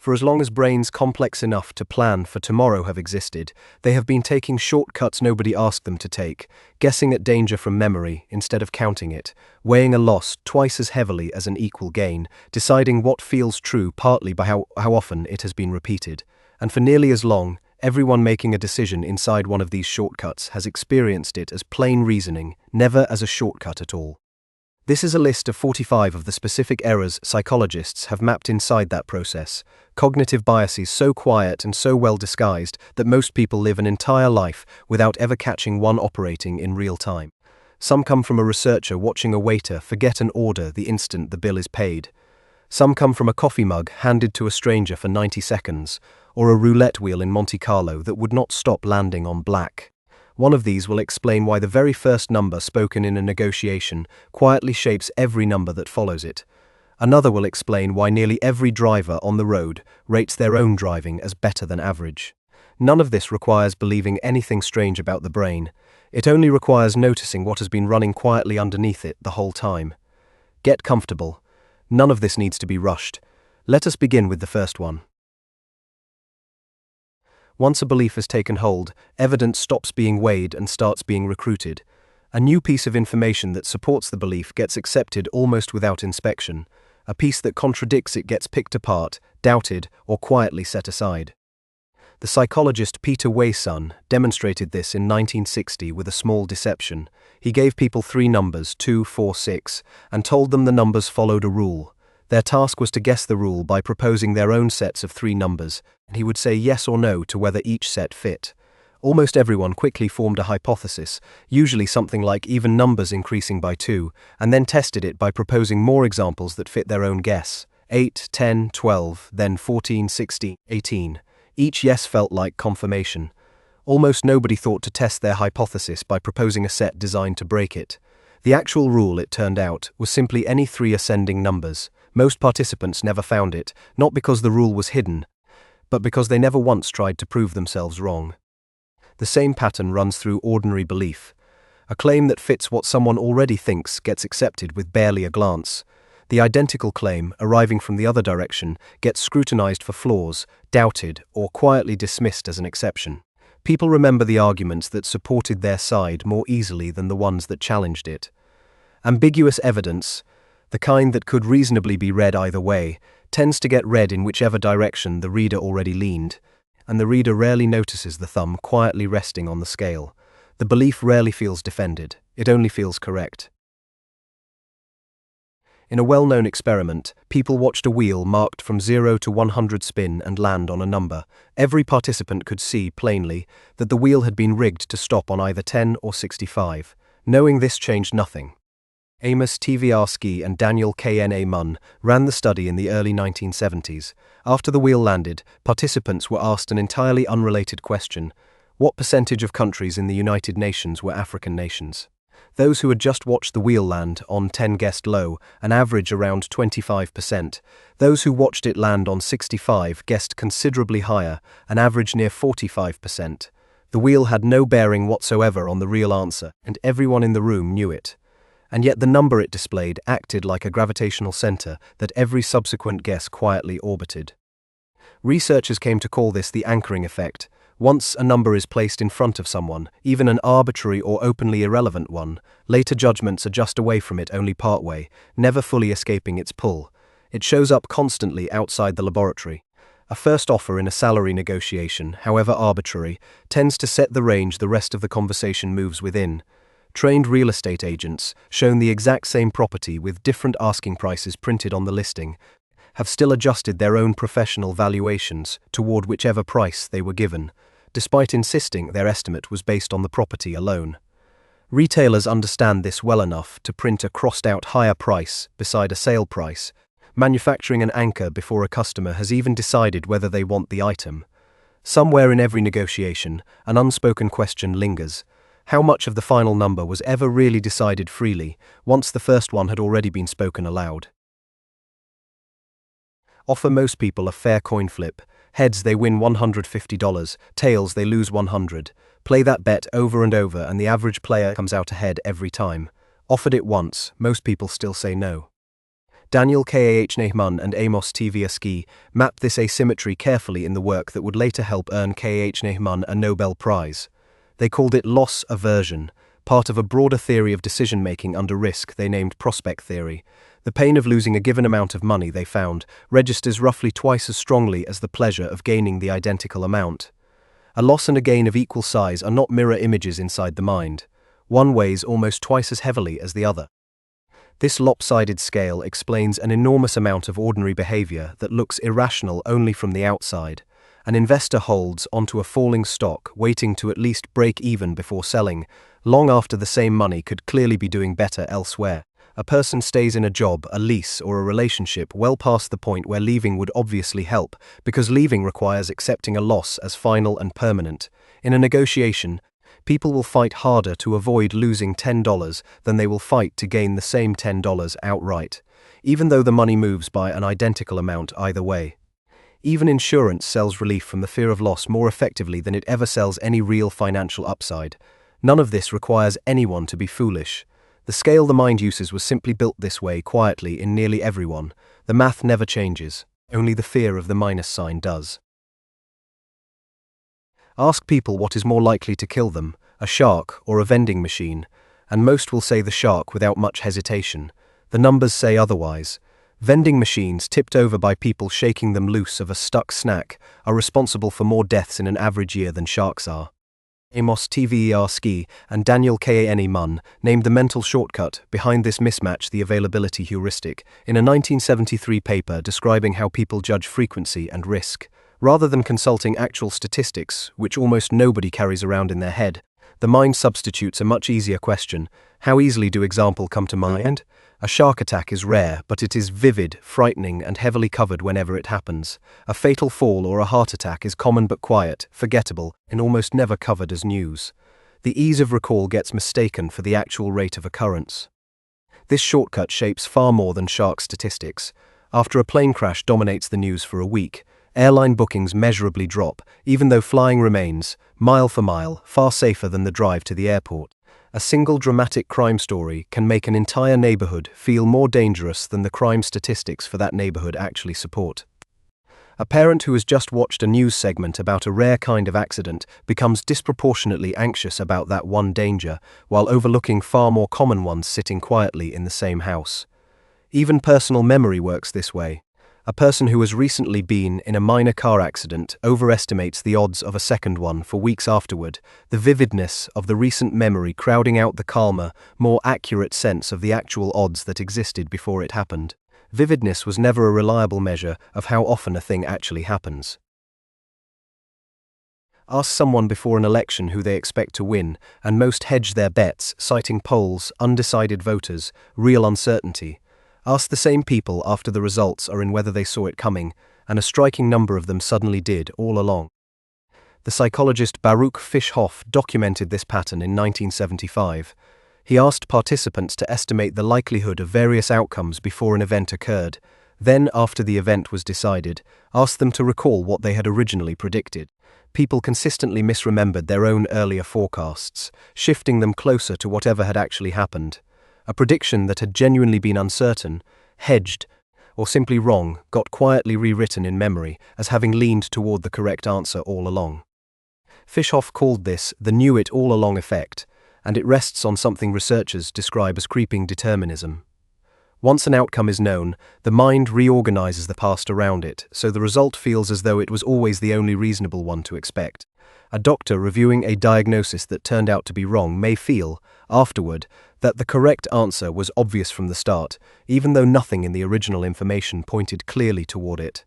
For as long as brains complex enough to plan for tomorrow have existed, they have been taking shortcuts nobody asked them to take, guessing at danger from memory instead of counting it, weighing a loss twice as heavily as an equal gain, deciding what feels true partly by how often it has been repeated. And for nearly as long, everyone making a decision inside one of these shortcuts has experienced it as plain reasoning, never as a shortcut at all. This is a list of 45 of the specific errors psychologists have mapped inside that process, cognitive biases so quiet and so well disguised that most people live an entire life without ever catching one operating in real time. Some come from a researcher watching a waiter forget an order the instant the bill is paid. Some come from a coffee mug handed to a stranger for 90 seconds, or a roulette wheel in Monte Carlo that would not stop landing on black. One of these will explain why the very first number spoken in a negotiation quietly shapes every number that follows it. Another will explain why nearly every driver on the road rates their own driving as better than average. None of this requires believing anything strange about the brain. It only requires noticing what has been running quietly underneath it the whole time. Get comfortable. None of this needs to be rushed. Let us begin with the first one. Once a belief has taken hold, evidence stops being weighed and starts being recruited. A new piece of information that supports the belief gets accepted almost without inspection. A piece that contradicts it gets picked apart, doubted, or quietly set aside. The psychologist Peter Weyson demonstrated this in 1960 with a small deception. He gave people 3 numbers, 2, 4, 6, and told them the numbers followed a rule. Their task was to guess the rule by proposing their own sets of 3 numbers, and he would say yes or no to whether each set fit. Almost everyone quickly formed a hypothesis, usually something like even numbers increasing by 2, and then tested it by proposing more examples that fit their own guess. 8, 10, 12, then 14, 16, 18. Each yes felt like confirmation. Almost nobody thought to test their hypothesis by proposing a set designed to break it. The actual rule, it turned out, was simply any 3 ascending numbers. Most participants never found it, not because the rule was hidden, but because they never once tried to prove themselves wrong. The same pattern runs through ordinary belief. A claim that fits what someone already thinks gets accepted with barely a glance. The identical claim, arriving from the other direction, gets scrutinized for flaws, doubted, or quietly dismissed as an exception. People remember the arguments that supported their side more easily than the ones that challenged it. Ambiguous evidence, the kind that could reasonably be read either way, tends to get read in whichever direction the reader already leaned, and the reader rarely notices the thumb quietly resting on the scale. The belief rarely feels defended, it only feels correct. In a well-known experiment, people watched a wheel marked from 0 to 100 spin and land on a number. Every participant could see, plainly, that the wheel had been rigged to stop on either 10 or 65. Knowing this changed nothing. Amos Tversky and Daniel K.N.A. Munn ran the study in the early 1970s. After the wheel landed, participants were asked an entirely unrelated question. What percentage of countries in the United Nations were African nations? Those who had just watched the wheel land on 10 guessed low, an average around 25%. Those who watched it land on 65 guessed considerably higher, an average near 45%. The wheel had no bearing whatsoever on the real answer, and everyone in the room knew it. And yet the number it displayed acted like a gravitational center that every subsequent guess quietly orbited. Researchers came to call this the anchoring effect. Once a number is placed in front of someone, even an arbitrary or openly irrelevant one, later judgments adjust away from it only partway, never fully escaping its pull. It shows up constantly outside the laboratory. A first offer in a salary negotiation, however arbitrary, tends to set the range the rest of the conversation moves within. Trained real estate agents, shown the exact same property with different asking prices printed on the listing, have still adjusted their own professional valuations toward whichever price they were given, despite insisting their estimate was based on the property alone. Retailers understand this well enough to print a crossed-out higher price beside a sale price, manufacturing an anchor before a customer has even decided whether they want the item. Somewhere in every negotiation, an unspoken question lingers. How much of the final number was ever really decided freely, once the first one had already been spoken aloud? Offer most people a fair coin flip. Heads, they win $150. Tails, they lose $100. Play that bet over and over, and the average player comes out ahead every time. Offered it once, most people still say no. Daniel Kahneman and Amos Tversky mapped this asymmetry carefully in the work that would later help earn Kahneman a Nobel Prize. They called it loss aversion, part of a broader theory of decision-making under risk they named prospect theory. The pain of losing a given amount of money, they found, registers roughly twice as strongly as the pleasure of gaining the identical amount. A loss and a gain of equal size are not mirror images inside the mind. One weighs almost twice as heavily as the other. This lopsided scale explains an enormous amount of ordinary behavior that looks irrational only from the outside. An investor holds onto a falling stock, waiting to at least break even before selling, long after the same money could clearly be doing better elsewhere. A person stays in a job, a lease, or a relationship well past the point where leaving would obviously help, because leaving requires accepting a loss as final and permanent. In a negotiation, people will fight harder to avoid losing $10 than they will fight to gain the same $10 outright, even though the money moves by an identical amount either way. Even insurance sells relief from the fear of loss more effectively than it ever sells any real financial upside. None of this requires anyone to be foolish. The scale the mind uses was simply built this way quietly in nearly everyone. The math never changes, only the fear of the minus sign does. Ask people what is more likely to kill them, a shark or a vending machine, and most will say the shark without much hesitation. The numbers say otherwise. Vending machines, tipped over by people shaking them loose of a stuck snack, are responsible for more deaths in an average year than sharks are. Amos Tversky and Daniel Kahneman named the mental shortcut behind this mismatch the availability heuristic in a 1973 paper describing how people judge frequency and risk. Rather than consulting actual statistics, which almost nobody carries around in their head, the mind substitutes a much easier question: how easily do examples come to mind? A shark attack is rare, but it is vivid, frightening, and heavily covered whenever it happens. A fatal fall or a heart attack is common but quiet, forgettable, and almost never covered as news. The ease of recall gets mistaken for the actual rate of occurrence. This shortcut shapes far more than shark statistics. After a plane crash dominates the news for a week, airline bookings measurably drop, even though flying remains, mile for mile, far safer than the drive to the airport. A single dramatic crime story can make an entire neighborhood feel more dangerous than the crime statistics for that neighborhood actually support. A parent who has just watched a news segment about a rare kind of accident becomes disproportionately anxious about that one danger, while overlooking far more common ones sitting quietly in the same house. Even personal memory works this way. A person who has recently been in a minor car accident overestimates the odds of a second one for weeks afterward, the vividness of the recent memory crowding out the calmer, more accurate sense of the actual odds that existed before it happened. Vividness was never a reliable measure of how often a thing actually happens. Ask someone before an election who they expect to win, and most hedge their bets, citing polls, undecided voters, real uncertainty. Ask the same people after the results are in whether they saw it coming, and a striking number of them suddenly did, all along. The psychologist Baruch Fischhoff documented this pattern in 1975. He asked participants to estimate the likelihood of various outcomes before an event occurred, then, after the event was decided, asked them to recall what they had originally predicted. People consistently misremembered their own earlier forecasts, shifting them closer to whatever had actually happened. A prediction that had genuinely been uncertain, hedged, or simply wrong got quietly rewritten in memory as having leaned toward the correct answer all along. Fischhoff called this the knew-it-all-along effect, and it rests on something researchers describe as creeping determinism. Once an outcome is known, the mind reorganizes the past around it, so the result feels as though it was always the only reasonable one to expect. A doctor reviewing a diagnosis that turned out to be wrong may feel, afterward, that the correct answer was obvious from the start, even though nothing in the original information pointed clearly toward it.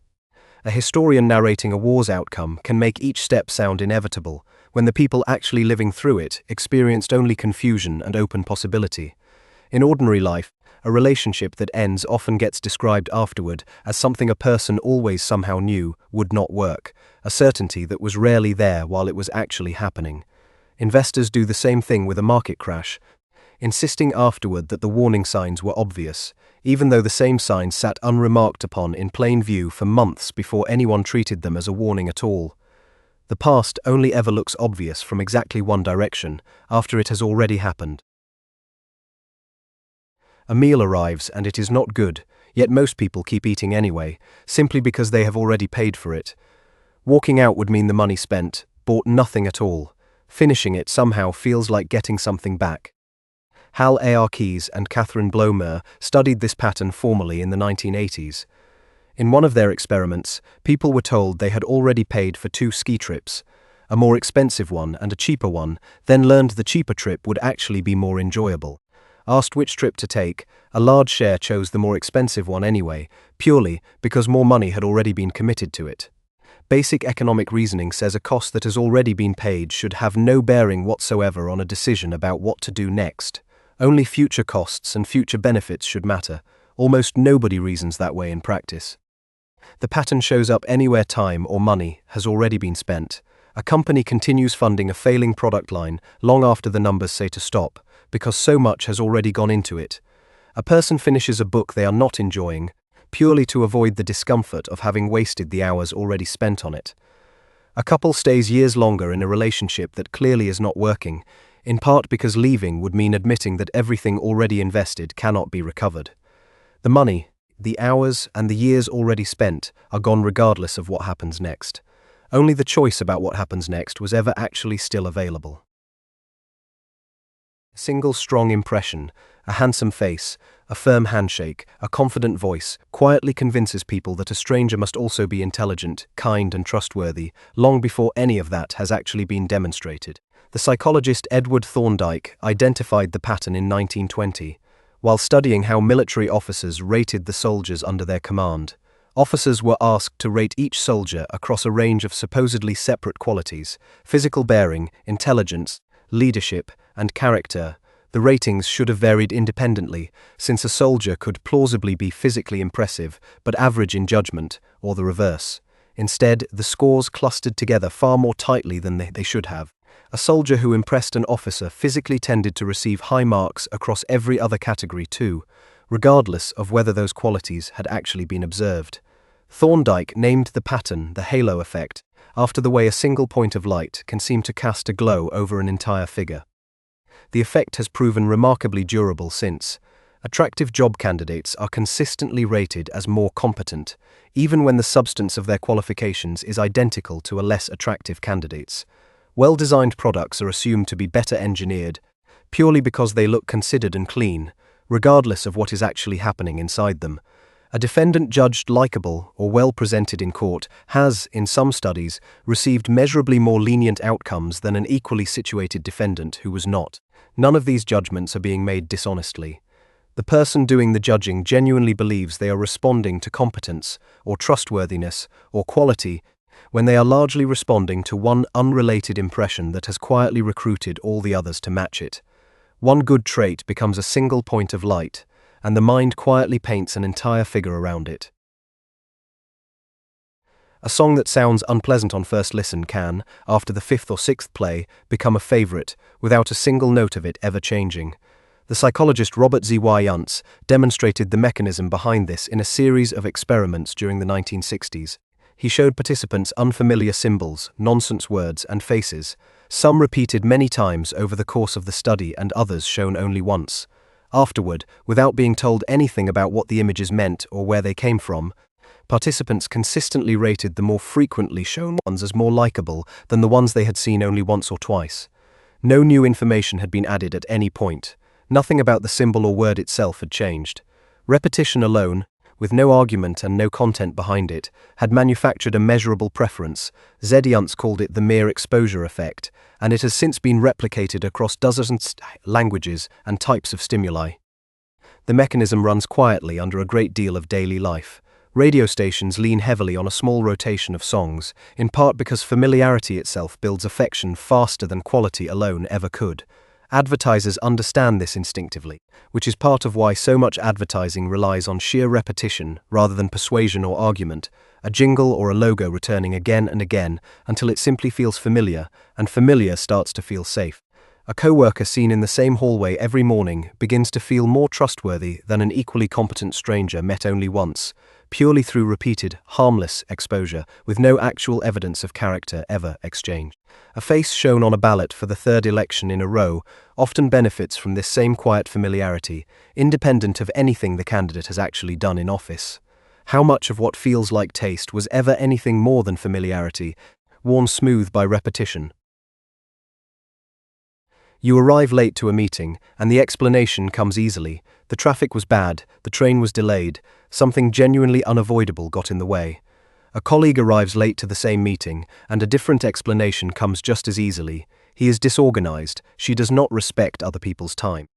A historian narrating a war's outcome can make each step sound inevitable, when the people actually living through it experienced only confusion and open possibility. In ordinary life, a relationship that ends often gets described afterward as something a person always somehow knew would not work, a certainty that was rarely there while it was actually happening. Investors do the same thing with a market crash, insisting afterward that the warning signs were obvious, even though the same signs sat unremarked upon in plain view for months before anyone treated them as a warning at all. The past only ever looks obvious from exactly one direction, after it has already happened. A meal arrives and it is not good. yet most people keep eating anyway, simply because they have already paid for it. Walking out would mean the money spent, bought nothing at all. Finishing it somehow feels like getting something back. Hal A.R. Keyes and Catherine Blomer studied this pattern formally in the 1980s. In one of their experiments, people were told they had already paid for 2 ski trips, a more expensive one and a cheaper one, then learned the cheaper trip would actually be more enjoyable. Asked which trip to take, a large share chose the more expensive one anyway, purely because more money had already been committed to it. Basic economic reasoning says a cost that has already been paid should have no bearing whatsoever on a decision about what to do next. Only future costs and future benefits should matter. Almost nobody reasons that way in practice. The pattern shows up anywhere time or money has already been spent. A company continues funding a failing product line long after the numbers say to stop, because so much has already gone into it. A person finishes a book they are not enjoying, purely to avoid the discomfort of having wasted the hours already spent on it. A couple stays years longer in a relationship that clearly is not working, in part because leaving would mean admitting that everything already invested cannot be recovered. The money, the hours, and the years already spent are gone regardless of what happens next. Only the choice about what happens next was ever actually still available. A single strong impression, a handsome face, a firm handshake, a confident voice, quietly convinces people that a stranger must also be intelligent, kind, and trustworthy, long before any of that has actually been demonstrated. The psychologist Edward Thorndike identified the pattern in 1920, while studying how military officers rated the soldiers under their command. Officers were asked to rate each soldier across a range of supposedly separate qualities: physical bearing, intelligence, leadership, and character. The ratings should have varied independently, since a soldier could plausibly be physically impressive but average in judgment, or the reverse. Instead, the scores clustered together far more tightly than they should have. A soldier who impressed an officer physically tended to receive high marks across every other category too, regardless of whether those qualities had actually been observed. Thorndike named the pattern the halo effect, after the way a single point of light can seem to cast a glow over an entire figure. The effect has proven remarkably durable since. Attractive job candidates are consistently rated as more competent, even when the substance of their qualifications is identical to a less attractive candidate's. Well-designed products are assumed to be better engineered, purely because they look considered and clean, regardless of what is actually happening inside them. A defendant judged likable or well-presented in court has, in some studies, received measurably more lenient outcomes than an equally situated defendant who was not. None of these judgments are being made dishonestly. The person doing the judging genuinely believes they are responding to competence, or trustworthiness, or quality, when they are largely responding to one unrelated impression that has quietly recruited all the others to match it. One good trait becomes a single point of light, and the mind quietly paints an entire figure around it. A song that sounds unpleasant on first listen can, after the 5th or 6th play, become a favorite, without a single note of it ever changing. The psychologist Robert Z. Y. Untz demonstrated the mechanism behind this in a series of experiments during the 1960s. He showed participants unfamiliar symbols, nonsense words, and faces, some repeated many times over the course of the study and others shown only once. Afterward, without being told anything about what the images meant or where they came from, participants consistently rated the more frequently shown ones as more likable than the ones they had seen only once or twice. No new information had been added at any point. Nothing about the symbol or word itself had changed. Repetition alone, with no argument and no content behind it, had manufactured a measurable preference. Z. Untz called it the mere exposure effect, and it has since been replicated across dozens of languages and types of stimuli. The mechanism runs quietly under a great deal of daily life. Radio stations lean heavily on a small rotation of songs, in part because familiarity itself builds affection faster than quality alone ever could. Advertisers understand this instinctively, which is part of why so much advertising relies on sheer repetition rather than persuasion or argument, a jingle or a logo returning again and again until it simply feels familiar, and familiar starts to feel safe. A co-worker seen in the same hallway every morning begins to feel more trustworthy than an equally competent stranger met only once, purely through repeated, harmless exposure, with no actual evidence of character ever exchanged. A face shown on a ballot for the third election in a row often benefits from this same quiet familiarity, independent of anything the candidate has actually done in office. How much of what feels like taste was ever anything more than familiarity, worn smooth by repetition? You arrive late to a meeting, and the explanation comes easily. The traffic was bad, the train was delayed, something genuinely unavoidable got in the way. A colleague arrives late to the same meeting, and a different explanation comes just as easily. He is disorganized, she does not respect other people's time.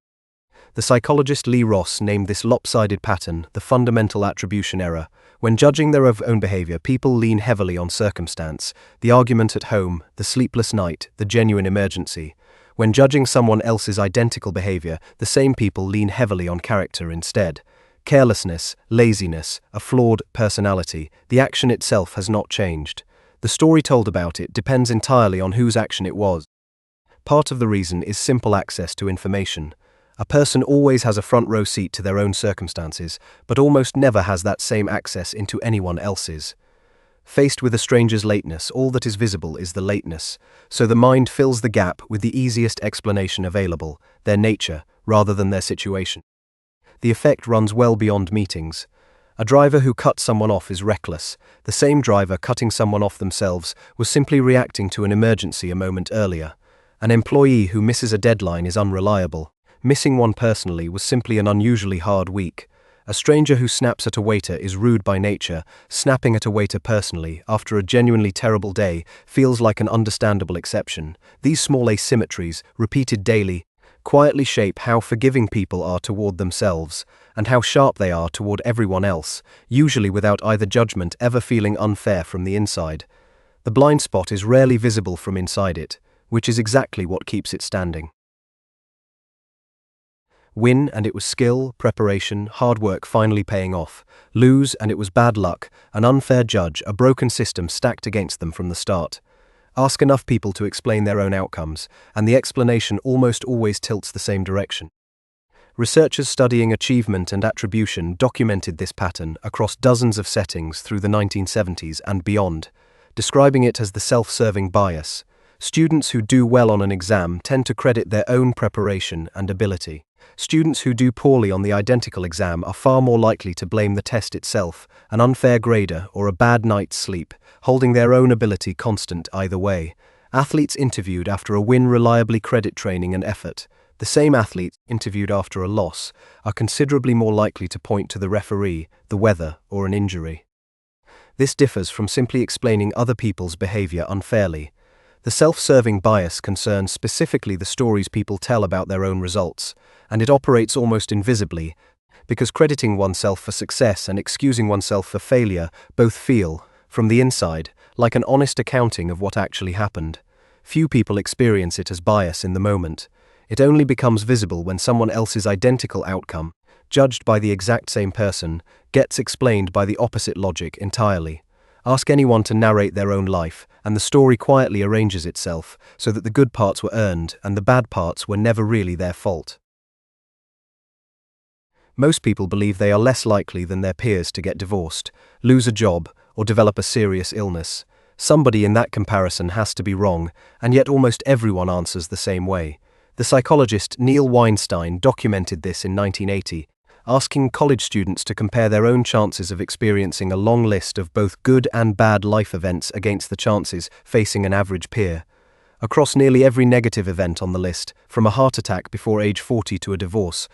The psychologist Lee Ross named this lopsided pattern the fundamental attribution error. When judging their own behavior, people lean heavily on circumstance, the argument at home, the sleepless night, the genuine emergency. When judging someone else's identical behavior, the same people lean heavily on character instead. Carelessness, laziness, a flawed personality, the action itself has not changed. The story told about it depends entirely on whose action it was. Part of the reason is simple access to information. A person always has a front row seat to their own circumstances, but almost never has that same access into anyone else's. Faced with a stranger's lateness, all that is visible is the lateness, so the mind fills the gap with the easiest explanation available, their nature, rather than their situation. The effect runs well beyond meetings. A driver who cuts someone off is reckless. The same driver cutting someone off themselves was simply reacting to an emergency a moment earlier. An employee who misses a deadline is unreliable. Missing one personally was simply an unusually hard week. A stranger who snaps at a waiter is rude by nature. Snapping at a waiter personally, after a genuinely terrible day, feels like an understandable exception. These small asymmetries, repeated daily, quietly shape how forgiving people are toward themselves, and how sharp they are toward everyone else, usually without either judgment ever feeling unfair from the inside. The blind spot is rarely visible from inside it, which is exactly what keeps it standing. Win, and it was skill, preparation, hard work finally paying off. Lose, and it was bad luck, an unfair judge, a broken system stacked against them from the start. Ask enough people to explain their own outcomes, and the explanation almost always tilts the same direction. Researchers studying achievement and attribution documented this pattern across dozens of settings through the 1970s and beyond, describing it as the self-serving bias. Students who do well on an exam tend to credit their own preparation and ability. Students who do poorly on the identical exam are far more likely to blame the test itself, an unfair grader, or a bad night's sleep, holding their own ability constant either way. Athletes interviewed after a win reliably credit training and effort. The same athletes interviewed after a loss are considerably more likely to point to the referee, the weather, or an injury. This differs from simply explaining other people's behavior unfairly. The self-serving bias concerns specifically the stories people tell about their own results, and it operates almost invisibly, because crediting oneself for success and excusing oneself for failure both feel, from the inside, like an honest accounting of what actually happened. Few people experience it as bias in the moment. It only becomes visible when someone else's identical outcome, judged by the exact same person, gets explained by the opposite logic entirely. Ask anyone to narrate their own life, and the story quietly arranges itself so that the good parts were earned and the bad parts were never really their fault. Most people believe they are less likely than their peers to get divorced, lose a job, or develop a serious illness. Somebody in that comparison has to be wrong, and yet almost everyone answers the same way. The psychologist Neil Weinstein documented this in 1980, asking college students to compare their own chances of experiencing a long list of both good and bad life events against the chances facing an average peer. Across nearly every negative event on the list, from a heart attack before age 40 to a divorce,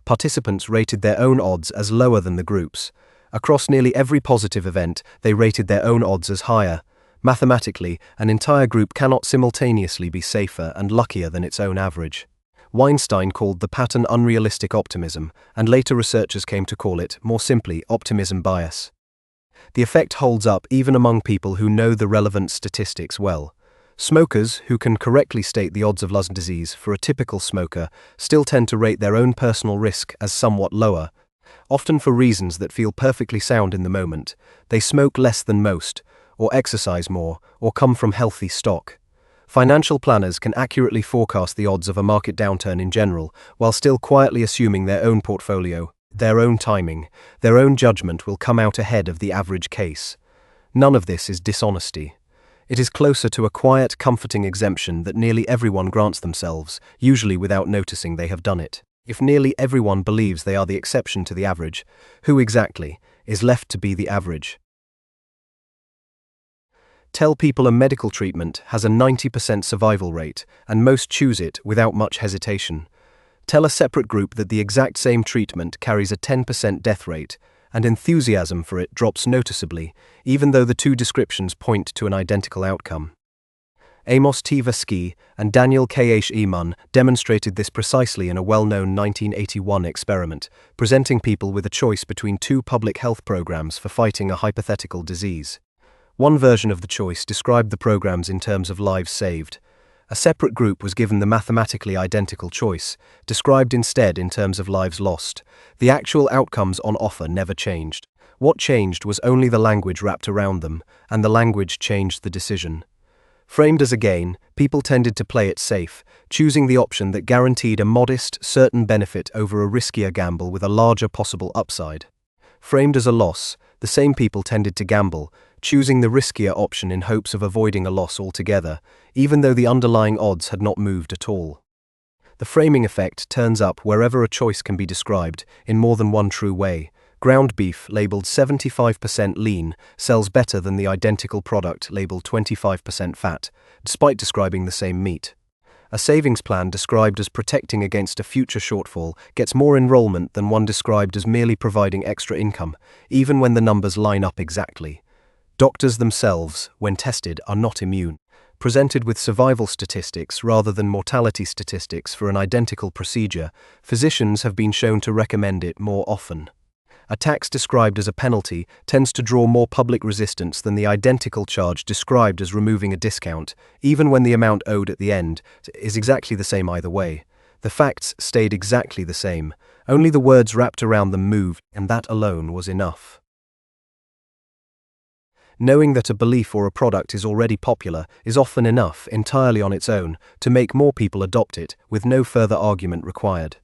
participants rated their own odds as lower than the group's. Across nearly every positive event, they rated their own odds as higher. Mathematically, an entire group cannot simultaneously be safer and luckier than its own average. Weinstein called the pattern unrealistic optimism, and later researchers came to call it, more simply, optimism bias. The effect holds up even among people who know the relevant statistics well. Smokers, who can correctly state the odds of lung disease for a typical smoker, still tend to rate their own personal risk as somewhat lower, often for reasons that feel perfectly sound in the moment. They smoke less than most, or exercise more, or come from healthy stock. Financial planners can accurately forecast the odds of a market downturn in general, while still quietly assuming their own portfolio their own timing, their own judgment will come out ahead of the average case. None of this is dishonesty. It is closer to a quiet, comforting exemption that nearly everyone grants themselves, usually without noticing they have done it. If nearly everyone believes they are the exception to the average, who exactly is left to be the average? Tell people a medical treatment has a 90% survival rate, and most choose it without much hesitation. Tell a separate group that the exact same treatment carries a 10% death rate, and enthusiasm for it drops noticeably, even though the two descriptions point to an identical outcome. Amos Tversky and Daniel K.H. Eman demonstrated this precisely in a well-known 1981 experiment, presenting people with a choice between two public health programs for fighting a hypothetical disease. One version of the choice described the programs in terms of lives saved. A separate group was given the mathematically identical choice, described instead in terms of lives lost. The actual outcomes on offer never changed. What changed was only the language wrapped around them, and the language changed the decision. Framed as a gain, people tended to play it safe, choosing the option that guaranteed a modest, certain benefit over a riskier gamble with a larger possible upside. Framed as a loss, the same people tended to gamble, choosing the riskier option in hopes of avoiding a loss altogether, even though the underlying odds had not moved at all. The framing effect turns up wherever a choice can be described, in more than one true way. Ground beef labeled 75% lean sells better than the identical product labeled 25% fat, despite describing the same meat. A savings plan described as protecting against a future shortfall gets more enrollment than one described as merely providing extra income, even when the numbers line up exactly. Doctors themselves, when tested, are not immune. Presented with survival statistics rather than mortality statistics for an identical procedure, physicians have been shown to recommend it more often. A tax described as a penalty tends to draw more public resistance than the identical charge described as removing a discount, even when the amount owed at the end is exactly the same either way. The facts stayed exactly the same, only the words wrapped around them moved, and that alone was enough. Knowing that a belief or a product is already popular is often enough, entirely on its own, to make more people adopt it, with no further argument required.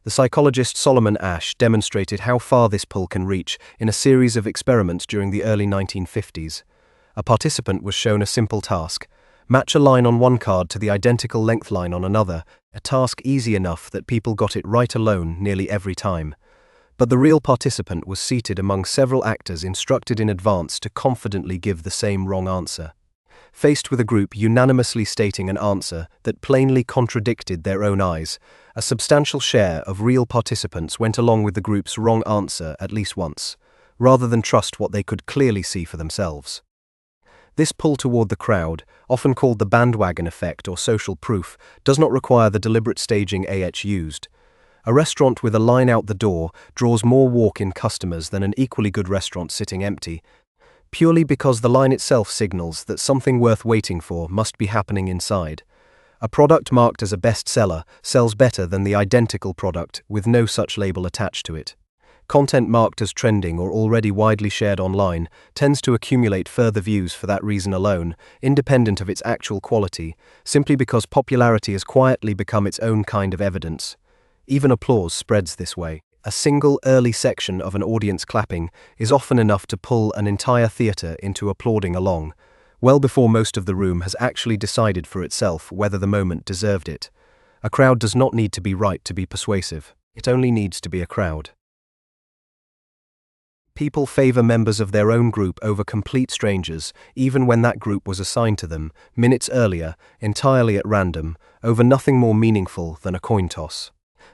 The psychologist Solomon Asch demonstrated how far this pull can reach in a series of experiments during the early 1950s. A participant was shown a simple task: match a line on one card to the identical length line on another, a task easy enough that people got it right alone nearly every time. But the real participant was seated among several actors instructed in advance to confidently give the same wrong answer. Faced with a group unanimously stating an answer that plainly contradicted their own eyes, a substantial share of real participants went along with the group's wrong answer at least once, rather than trust what they could clearly see for themselves. This pull toward the crowd, often called the bandwagon effect or social proof, does not require the deliberate staging used. A restaurant with a line out the door draws more walk-in customers than an equally good restaurant sitting empty, purely because the line itself signals that something worth waiting for must be happening inside. A product marked as a bestseller sells better than the identical product with no such label attached to it. Content marked as trending or already widely shared online tends to accumulate further views for that reason alone, independent of its actual quality, simply because popularity has quietly become its own kind of evidence. Even applause spreads this way. A single early section of an audience clapping is often enough to pull an entire theater into applauding along, well before most of the room has actually decided for itself whether the moment deserved it. A crowd does not need to be right to be persuasive. It only needs to be a crowd. People favor members of their own group over complete strangers, even when that group was assigned to them, minutes earlier, entirely at random, over nothing more meaningful than a coin toss.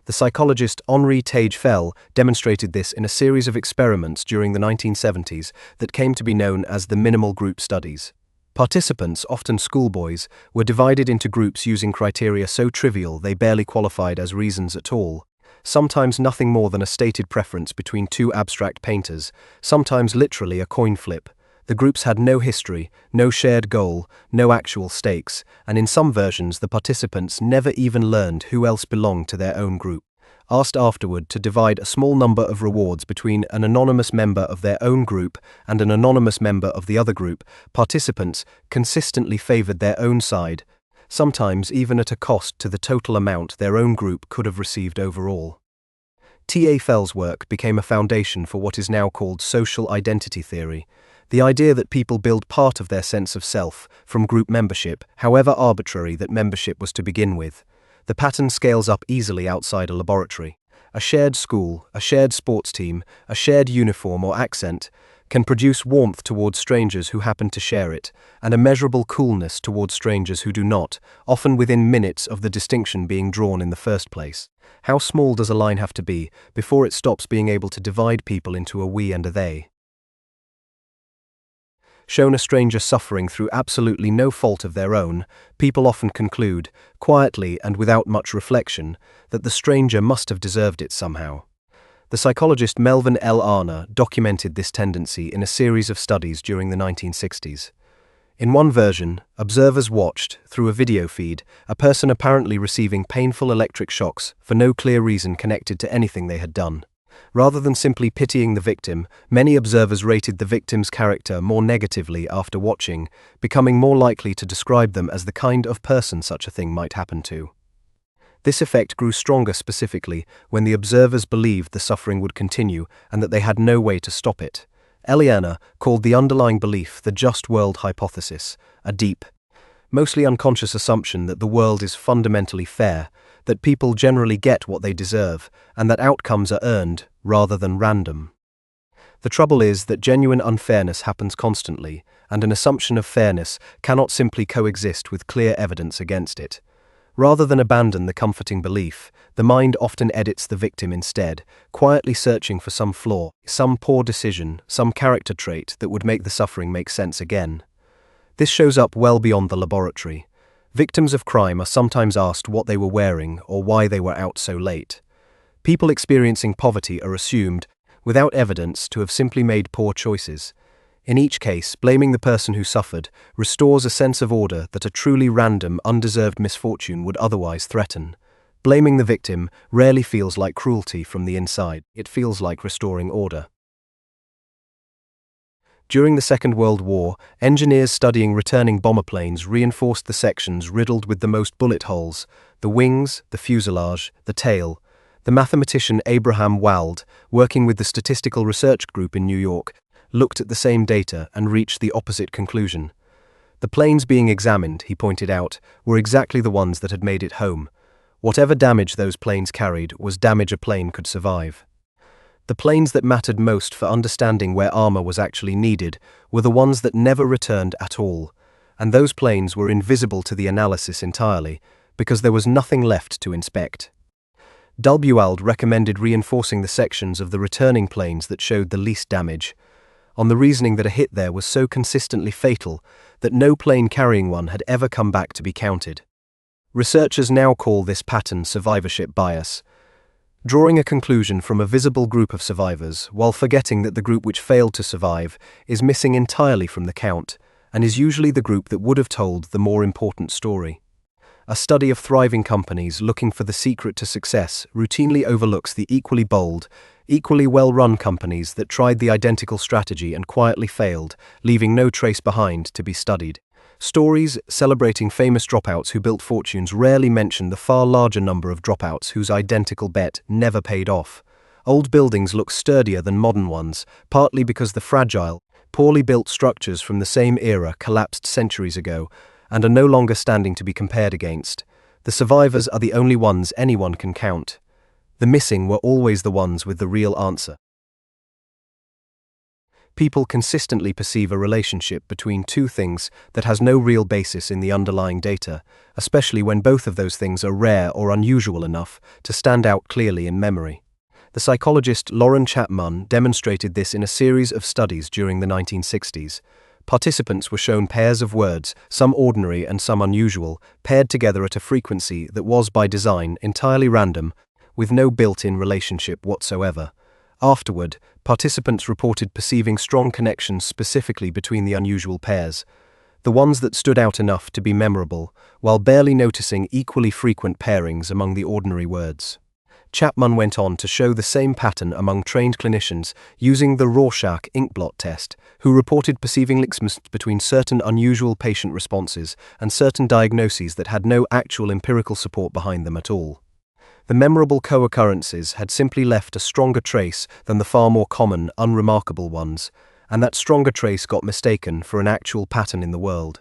The psychologist Henri Tage-Fell demonstrated this in a series of experiments during the 1970s that came to be known as the minimal group studies. Participants, often schoolboys, were divided into groups using criteria so trivial they barely qualified as reasons at all. Sometimes nothing more than a stated preference between two abstract painters, sometimes literally a coin flip. The groups had no history, no shared goal, no actual stakes, and in some versions the participants never even learned who else belonged to their own group. Asked afterward to divide a small number of rewards between an anonymous member of their own group and an anonymous member of the other group, participants consistently favored their own side, sometimes even at a cost to the total amount their own group could have received overall. T.A. Fell's work became a foundation for what is now called social identity theory, the idea that people build part of their sense of self from group membership, however arbitrary that membership was to begin with. The pattern scales up easily outside a laboratory. A shared school, a shared sports team, a shared uniform or accent can produce warmth towards strangers who happen to share it, and a measurable coolness towards strangers who do not, often within minutes of the distinction being drawn in the first place. How small does a line have to be before it stops being able to divide people into a we and a they? Shown a stranger suffering through absolutely no fault of their own, people often conclude, quietly and without much reflection, that the stranger must have deserved it somehow. The psychologist Melvin L. Arner documented this tendency in a series of studies during the 1960s. In one version, observers watched, through a video feed, a person apparently receiving painful electric shocks for no clear reason connected to anything they had done. Rather than simply pitying the victim, many observers rated the victim's character more negatively after watching, becoming more likely to describe them as the kind of person such a thing might happen to. This effect grew stronger specifically when the observers believed the suffering would continue and that they had no way to stop it. Eliana called the underlying belief the just world hypothesis, a deep, mostly unconscious assumption that the world is fundamentally fair, that people generally get what they deserve, and that outcomes are earned rather than random. The trouble is that genuine unfairness happens constantly, and an assumption of fairness cannot simply coexist with clear evidence against it. Rather than abandon the comforting belief, the mind often edits the victim instead, quietly searching for some flaw, some poor decision, some character trait that would make the suffering make sense again. This shows up well beyond the laboratory. Victims of crime are sometimes asked what they were wearing or why they were out so late. People experiencing poverty are assumed, without evidence, to have simply made poor choices. In each case, blaming the person who suffered restores a sense of order that a truly random, undeserved misfortune would otherwise threaten. Blaming the victim rarely feels like cruelty from the inside, it feels like restoring order. During the Second World War, engineers studying returning bomber planes reinforced the sections riddled with the most bullet holes: the wings, the fuselage, the tail. The mathematician Abraham Wald, working with the Statistical Research Group in New York, looked at the same data and reached the opposite conclusion. The planes being examined, he pointed out, were exactly the ones that had made it home. Whatever damage those planes carried was damage a plane could survive. The planes that mattered most for understanding where armor was actually needed were the ones that never returned at all, and those planes were invisible to the analysis entirely, because there was nothing left to inspect. Wald recommended reinforcing the sections of the returning planes that showed the least damage, on the reasoning that a hit there was so consistently fatal that no plane carrying one had ever come back to be counted. Researchers now call this pattern survivorship bias, drawing a conclusion from a visible group of survivors while forgetting that the group which failed to survive is missing entirely from the count and is usually the group that would have told the more important story. A study of thriving companies looking for the secret to success routinely overlooks the equally bold, equally well-run companies that tried the identical strategy and quietly failed, leaving no trace behind to be studied. Stories celebrating famous dropouts who built fortunes rarely mention the far larger number of dropouts whose identical bet never paid off. Old buildings look sturdier than modern ones, partly because the fragile, poorly built structures from the same era collapsed centuries ago and are no longer standing to be compared against. The survivors are the only ones anyone can count. The missing were always the ones with the real answer. People consistently perceive a relationship between two things that has no real basis in the underlying data, especially when both of those things are rare or unusual enough to stand out clearly in memory. The psychologist Lauren Chapman demonstrated this in a series of studies during the 1960s. Participants were shown pairs of words, some ordinary and some unusual, paired together at a frequency that was by design entirely random, with no built-in relationship whatsoever. Afterward, participants reported perceiving strong connections specifically between the unusual pairs, the ones that stood out enough to be memorable, while barely noticing equally frequent pairings among the ordinary words. Chapman went on to show the same pattern among trained clinicians using the Rorschach inkblot test, who reported perceiving links between certain unusual patient responses and certain diagnoses that had no actual empirical support behind them at all. The memorable co-occurrences had simply left a stronger trace than the far more common, unremarkable ones, and that stronger trace got mistaken for an actual pattern in the world.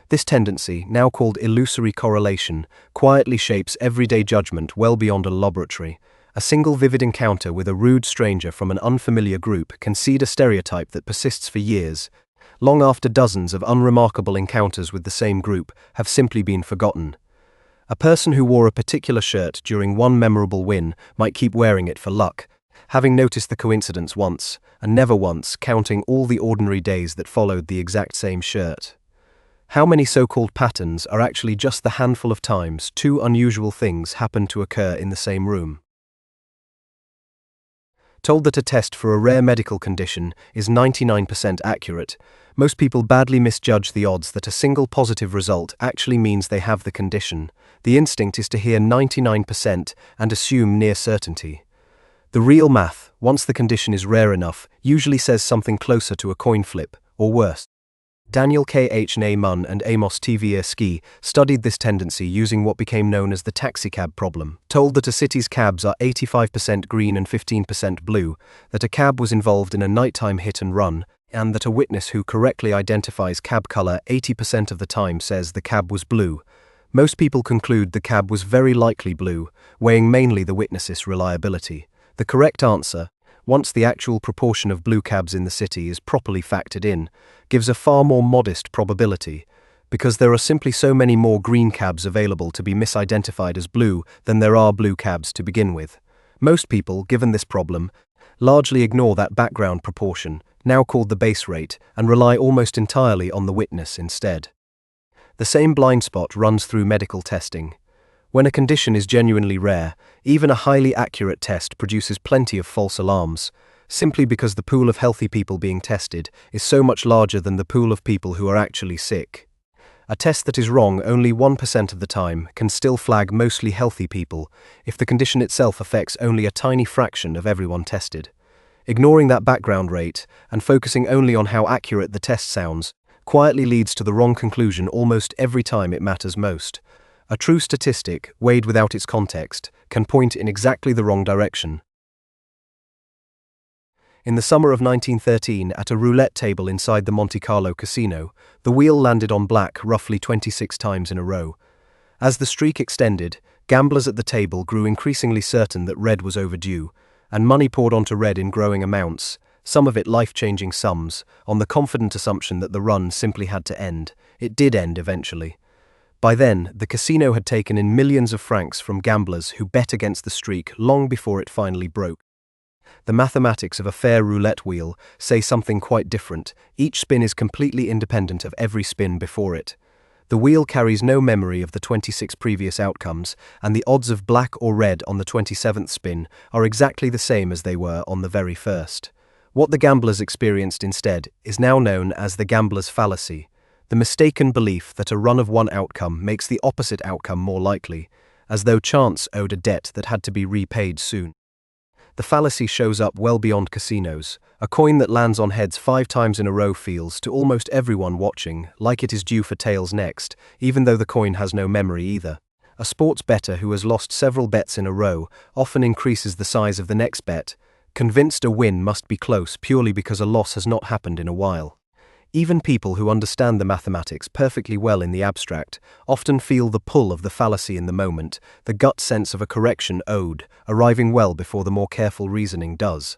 This tendency, now called illusory correlation, quietly shapes everyday judgment well beyond a laboratory. A single vivid encounter with a rude stranger from an unfamiliar group can seed a stereotype that persists for years, long after dozens of unremarkable encounters with the same group have simply been forgotten. A person who wore a particular shirt during one memorable win might keep wearing it for luck, having noticed the coincidence once, and never once counting all the ordinary days that followed the exact same shirt. How many so-called patterns are actually just the handful of times two unusual things happen to occur in the same room? Told that a test for a rare medical condition is 99% accurate, most people badly misjudge the odds that a single positive result actually means they have the condition. The instinct is to hear 99% and assume near certainty. The real math, once the condition is rare enough, usually says something closer to a coin flip, or worse. Daniel K. H. Munn and Amos T. Ski studied this tendency using what became known as the taxicab problem. Told that a city's cabs are 85% green and 15% blue, that a cab was involved in a nighttime hit and run, and that a witness who correctly identifies cab color 80% of the time says the cab was blue. Most people conclude the cab was very likely blue, weighing mainly the witness's reliability. The correct answer, once the actual proportion of blue cabs in the city is properly factored in, gives a far more modest probability, because there are simply so many more green cabs available to be misidentified as blue than there are blue cabs to begin with. Most people, given this problem, largely ignore that background proportion, now called the base rate, and rely almost entirely on the witness instead. The same blind spot runs through medical testing. When a condition is genuinely rare, even a highly accurate test produces plenty of false alarms, simply because the pool of healthy people being tested is so much larger than the pool of people who are actually sick. A test that is wrong only 1% of the time can still flag mostly healthy people if the condition itself affects only a tiny fraction of everyone tested. Ignoring that background rate and focusing only on how accurate the test sounds quietly leads to the wrong conclusion almost every time it matters most. A true statistic, weighed without its context, can point in exactly the wrong direction. In the summer of 1913, at a roulette table inside the Monte Carlo casino, the wheel landed on black roughly 26 times in a row. As the streak extended, gamblers at the table grew increasingly certain that red was overdue, and money poured onto red in growing amounts, some of it life-changing sums, on the confident assumption that the run simply had to end. It did end eventually. By then, the casino had taken in millions of francs from gamblers who bet against the streak long before it finally broke. The mathematics of a fair roulette wheel say something quite different. Each spin is completely independent of every spin before it. The wheel carries no memory of the 26 previous outcomes, and the odds of black or red on the 27th spin are exactly the same as they were on the very first. What the gamblers experienced instead is now known as the gambler's fallacy, the mistaken belief that a run of one outcome makes the opposite outcome more likely, as though chance owed a debt that had to be repaid soon. The fallacy shows up well beyond casinos. A coin that lands on heads 5 times in a row feels, to almost everyone watching, like it is due for tails next, even though the coin has no memory either. A sports bettor who has lost several bets in a row often increases the size of the next bet, convinced a win must be close purely because a loss has not happened in a while. Even people who understand the mathematics perfectly well in the abstract often feel the pull of the fallacy in the moment, the gut sense of a correction owed, arriving well before the more careful reasoning does.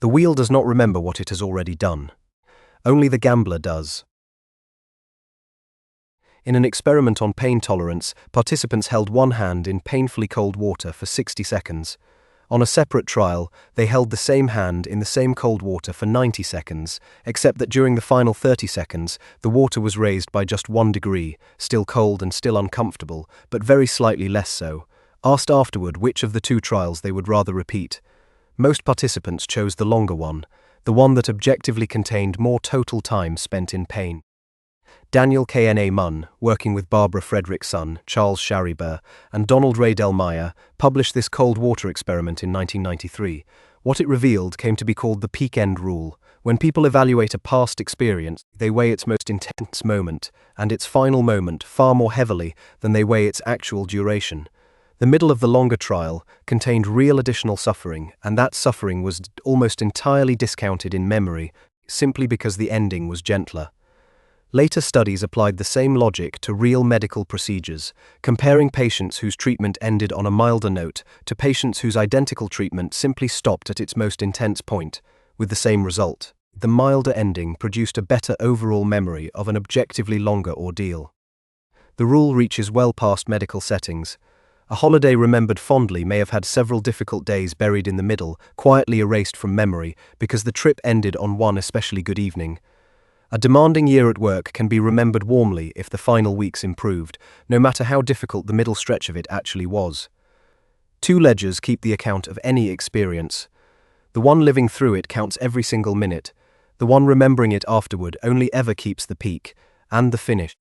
The wheel does not remember what it has already done. Only the gambler does. In an experiment on pain tolerance, participants held one hand in painfully cold water for 60 seconds. On a separate trial, they held the same hand in the same cold water for 90 seconds, except that during the final 30 seconds, the water was raised by just 1 degree, still cold and still uncomfortable, but very slightly less so. Asked afterward which of the two trials they would rather repeat, most participants chose the longer one, the one that objectively contained more total time spent in pain. Daniel K. Munn, working with Barbara Frederick's son, Charles Charibert, and Donald Ray Del Meyer, published this cold water experiment in 1993. What it revealed came to be called the peak end rule. When people evaluate a past experience, they weigh its most intense moment, and its final moment, far more heavily than they weigh its actual duration. The middle of the longer trial contained real additional suffering, and that suffering was almost entirely discounted in memory, simply because the ending was gentler. Later studies applied the same logic to real medical procedures, comparing patients whose treatment ended on a milder note to patients whose identical treatment simply stopped at its most intense point, with the same result. The milder ending produced a better overall memory of an objectively longer ordeal. The rule reaches well past medical settings. A holiday remembered fondly may have had several difficult days buried in the middle, quietly erased from memory because the trip ended on one especially good evening. A demanding year at work can be remembered warmly if the final weeks improved, no matter how difficult the middle stretch of it actually was. Two ledgers keep the account of any experience. The one living through it counts every single minute. The one remembering it afterward only ever keeps the peak and the finish.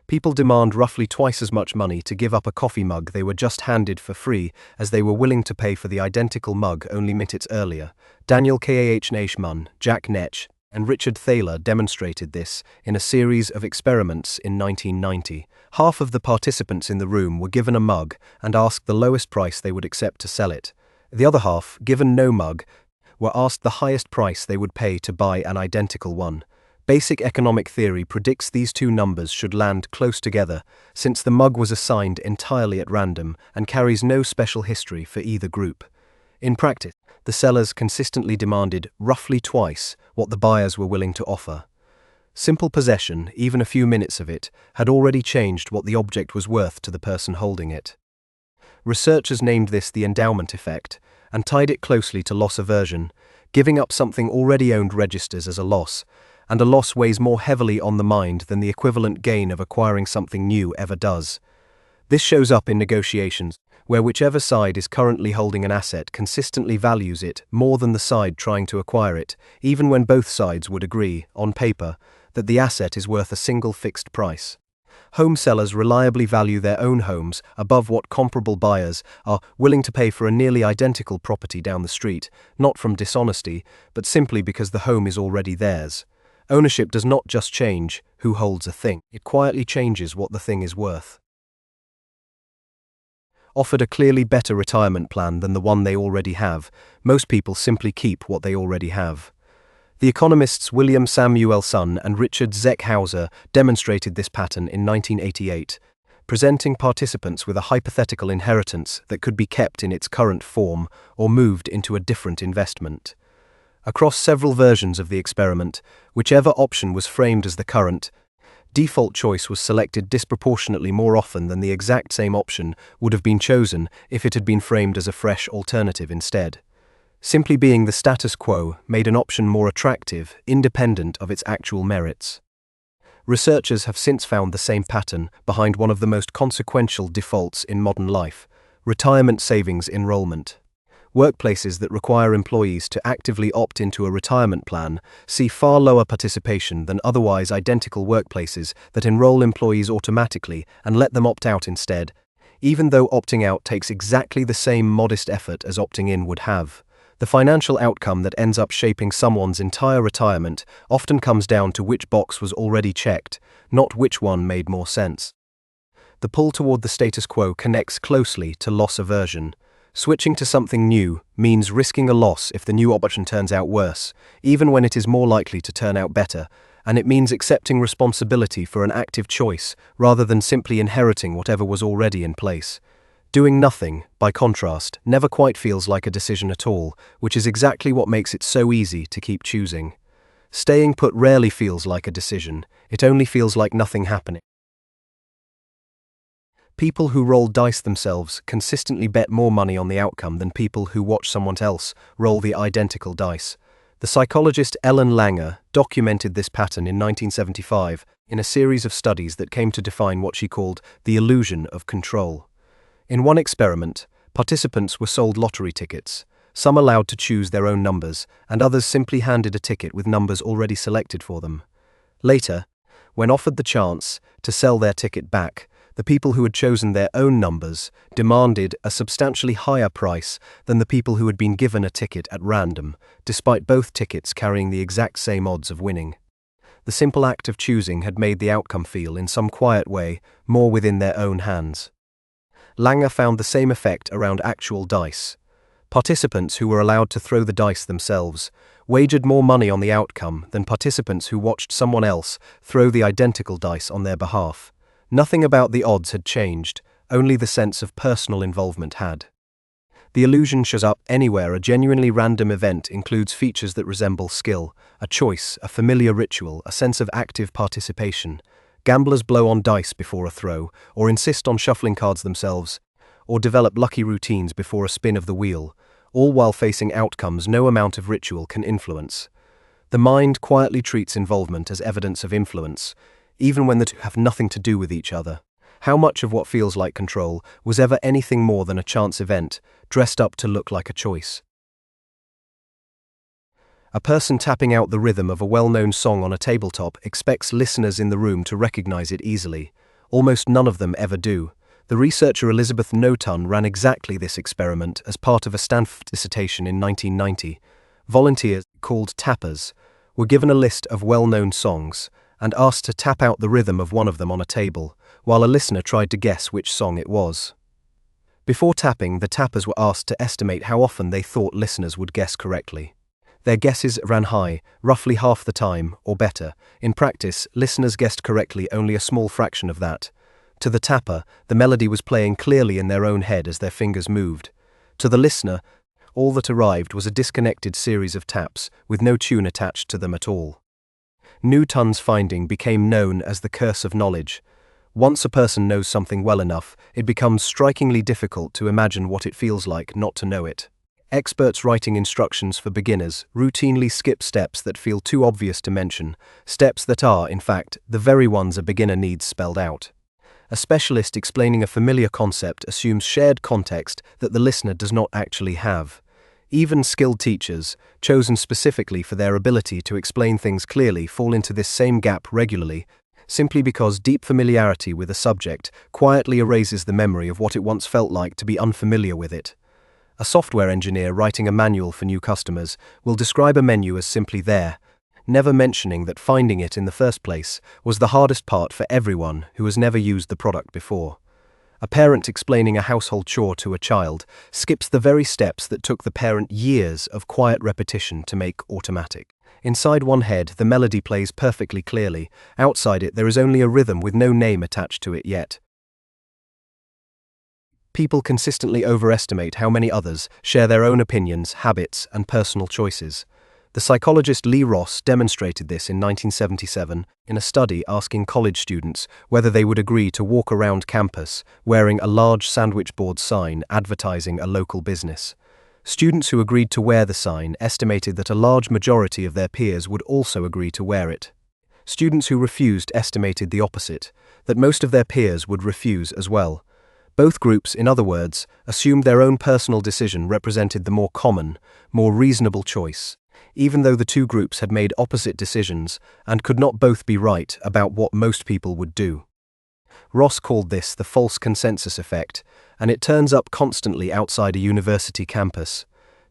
People demand roughly twice as much money to give up a coffee mug they were just handed for free as they were willing to pay for the identical mug only minutes earlier. Daniel Kahneman, Jack Netsch, and Richard Thaler demonstrated this in a series of experiments in 1990. Half of the participants in the room were given a mug and asked the lowest price they would accept to sell it. The other half, given no mug, were asked the highest price they would pay to buy an identical one. Basic economic theory predicts these two numbers should land close together, since the mug was assigned entirely at random and carries no special history for either group. In practice, the sellers consistently demanded roughly twice what the buyers were willing to offer. Simple possession, even a few minutes of it, had already changed what the object was worth to the person holding it. Researchers named this the endowment effect and tied it closely to loss aversion. Giving up something already owned registers as a loss, and a loss weighs more heavily on the mind than the equivalent gain of acquiring something new ever does. This shows up in negotiations, where whichever side is currently holding an asset consistently values it more than the side trying to acquire it, even when both sides would agree, on paper, that the asset is worth a single fixed price. Home sellers reliably value their own homes above what comparable buyers are willing to pay for a nearly identical property down the street, not from dishonesty, but simply because the home is already theirs. Ownership does not just change who holds a thing, it quietly changes what the thing is worth. Offered a clearly better retirement plan than the one they already have, most people simply keep what they already have. The economists William Samuelson and Richard Zeckhauser demonstrated this pattern in 1988, presenting participants with a hypothetical inheritance that could be kept in its current form or moved into a different investment. Across several versions of the experiment, whichever option was framed as the current, default choice was selected disproportionately more often than the exact same option would have been chosen if it had been framed as a fresh alternative instead. Simply being the status quo made an option more attractive, independent of its actual merits. Researchers have since found the same pattern behind one of the most consequential defaults in modern life: retirement savings enrollment. Workplaces that require employees to actively opt into a retirement plan see far lower participation than otherwise identical workplaces that enroll employees automatically and let them opt out instead, even though opting out takes exactly the same modest effort as opting in would have. The financial outcome that ends up shaping someone's entire retirement often comes down to which box was already checked, not which one made more sense. The pull toward the status quo connects closely to loss aversion. Switching to something new means risking a loss if the new option turns out worse, even when it is more likely to turn out better, and it means accepting responsibility for an active choice rather than simply inheriting whatever was already in place. Doing nothing, by contrast, never quite feels like a decision at all, which is exactly what makes it so easy to keep choosing. Staying put rarely feels like a decision, it only feels like nothing happening. People who roll dice themselves consistently bet more money on the outcome than people who watch someone else roll the identical dice. The psychologist Ellen Langer documented this pattern in 1975 in a series of studies that came to define what she called the illusion of control. In one experiment, participants were sold lottery tickets, some allowed to choose their own numbers, and others simply handed a ticket with numbers already selected for them. Later, when offered the chance to sell their ticket back, the people who had chosen their own numbers demanded a substantially higher price than the people who had been given a ticket at random, despite both tickets carrying the exact same odds of winning. The simple act of choosing had made the outcome feel, in some quiet way, more within their own hands. Langer found the same effect around actual dice. Participants who were allowed to throw the dice themselves wagered more money on the outcome than participants who watched someone else throw the identical dice on their behalf. Nothing about the odds had changed, only the sense of personal involvement had. The illusion shows up anywhere a genuinely random event includes features that resemble skill, a choice, a familiar ritual, a sense of active participation. Gamblers blow on dice before a throw, or insist on shuffling cards themselves, or develop lucky routines before a spin of the wheel, all while facing outcomes no amount of ritual can influence. The mind quietly treats involvement as evidence of influence, even when the two have nothing to do with each other. How much of what feels like control was ever anything more than a chance event, dressed up to look like a choice? A person tapping out the rhythm of a well-known song on a tabletop expects listeners in the room to recognize it easily. Almost none of them ever do. The researcher Elizabeth Noton ran exactly this experiment as part of a Stanford dissertation in 1990. Volunteers, called tappers, were given a list of well-known songs and asked to tap out the rhythm of one of them on a table, while a listener tried to guess which song it was. Before tapping, the tappers were asked to estimate how often they thought listeners would guess correctly. Their guesses ran high, roughly half the time, or better. In practice, listeners guessed correctly only a small fraction of that. To the tapper, the melody was playing clearly in their own head as their fingers moved. To the listener, all that arrived was a disconnected series of taps, with no tune attached to them at all. Newton's finding became known as the curse of knowledge. Once a person knows something well enough, it becomes strikingly difficult to imagine what it feels like not to know it. Experts writing instructions for beginners routinely skip steps that feel too obvious to mention, steps that are, in fact, the very ones a beginner needs spelled out. A specialist explaining a familiar concept assumes shared context that the listener does not actually have. Even skilled teachers, chosen specifically for their ability to explain things clearly, fall into this same gap regularly, simply because deep familiarity with a subject quietly erases the memory of what it once felt like to be unfamiliar with it. A software engineer writing a manual for new customers will describe a menu as simply there, never mentioning that finding it in the first place was the hardest part for everyone who has never used the product before. A parent explaining a household chore to a child skips the very steps that took the parent years of quiet repetition to make automatic. Inside one head, the melody plays perfectly clearly. Outside it, there is only a rhythm with no name attached to it yet. People consistently overestimate how many others share their own opinions, habits, and personal choices. The psychologist Lee Ross demonstrated this in 1977 in a study asking college students whether they would agree to walk around campus wearing a large sandwich board sign advertising a local business. Students who agreed to wear the sign estimated that a large majority of their peers would also agree to wear it. Students who refused estimated the opposite, that most of their peers would refuse as well. Both groups, in other words, assumed their own personal decision represented the more common, more reasonable choice, even though the two groups had made opposite decisions and could not both be right about what most people would do. Ross called this the false consensus effect, and it turns up constantly outside a university campus.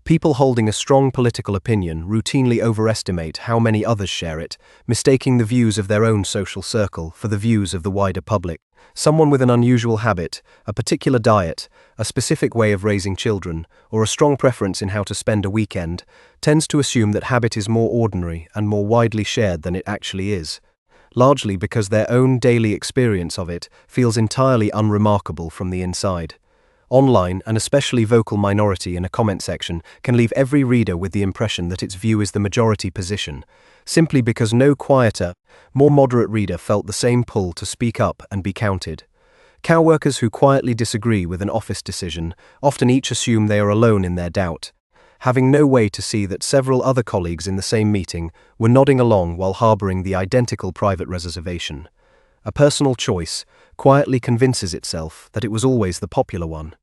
People holding a strong political opinion routinely overestimate how many others share it, mistaking the views of their own social circle for the views of the wider public. Someone with an unusual habit, a particular diet, a specific way of raising children, or a strong preference in how to spend a weekend, tends to assume that habit is more ordinary and more widely shared than it actually is, largely because their own daily experience of it feels entirely unremarkable from the inside. Online, an especially vocal minority in a comment section can leave every reader with the impression that its view is the majority position, simply because no quieter, more moderate reader felt the same pull to speak up and be counted. Coworkers who quietly disagree with an office decision often each assume they are alone in their doubt, having no way to see that several other colleagues in the same meeting were nodding along while harboring the identical private reservation. A personal choice quietly convinces itself that it was always the popular one.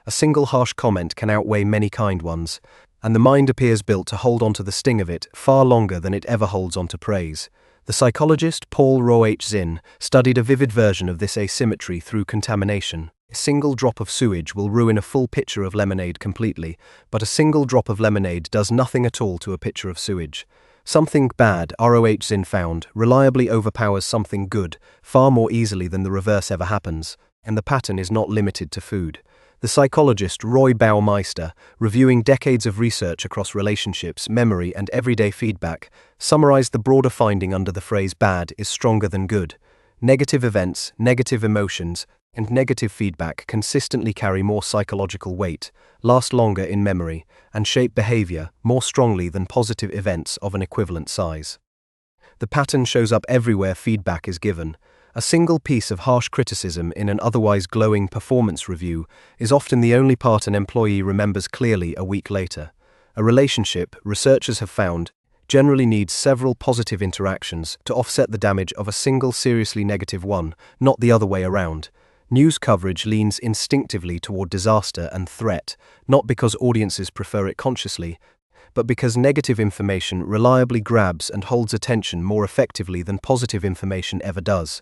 A single harsh comment can outweigh many kind ones, and the mind appears built to hold on to the sting of it far longer than it ever holds on to praise. The psychologist Paul Roach-Zinn studied a vivid version of this asymmetry through contamination. A single drop of sewage will ruin a full pitcher of lemonade completely, but a single drop of lemonade does nothing at all to a pitcher of sewage. Something bad, Roach-Zinn found, reliably overpowers something good far more easily than the reverse ever happens. And the pattern is not limited to food. The psychologist Roy Baumeister, reviewing decades of research across relationships, memory, and everyday feedback, summarized the broader finding under the phrase bad is stronger than good. Negative events, negative emotions, and negative feedback consistently carry more psychological weight, last longer in memory, and shape behavior more strongly than positive events of an equivalent size. The pattern shows up everywhere feedback is given. A single piece of harsh criticism in an otherwise glowing performance review is often the only part an employee remembers clearly a week later. A relationship, researchers have found, generally needs several positive interactions to offset the damage of a single seriously negative one, not the other way around. News coverage leans instinctively toward disaster and threat, not because audiences prefer it consciously, but because negative information reliably grabs and holds attention more effectively than positive information ever does.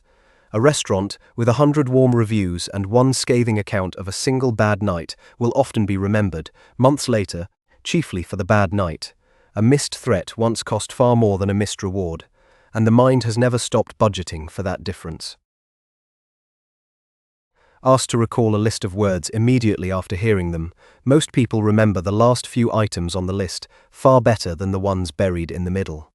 A restaurant with 100 warm reviews and one scathing account of a single bad night will often be remembered, months later, chiefly for the bad night. A missed threat once cost far more than a missed reward, and the mind has never stopped budgeting for that difference. Asked to recall a list of words immediately after hearing them, most people remember the last few items on the list far better than the ones buried in the middle.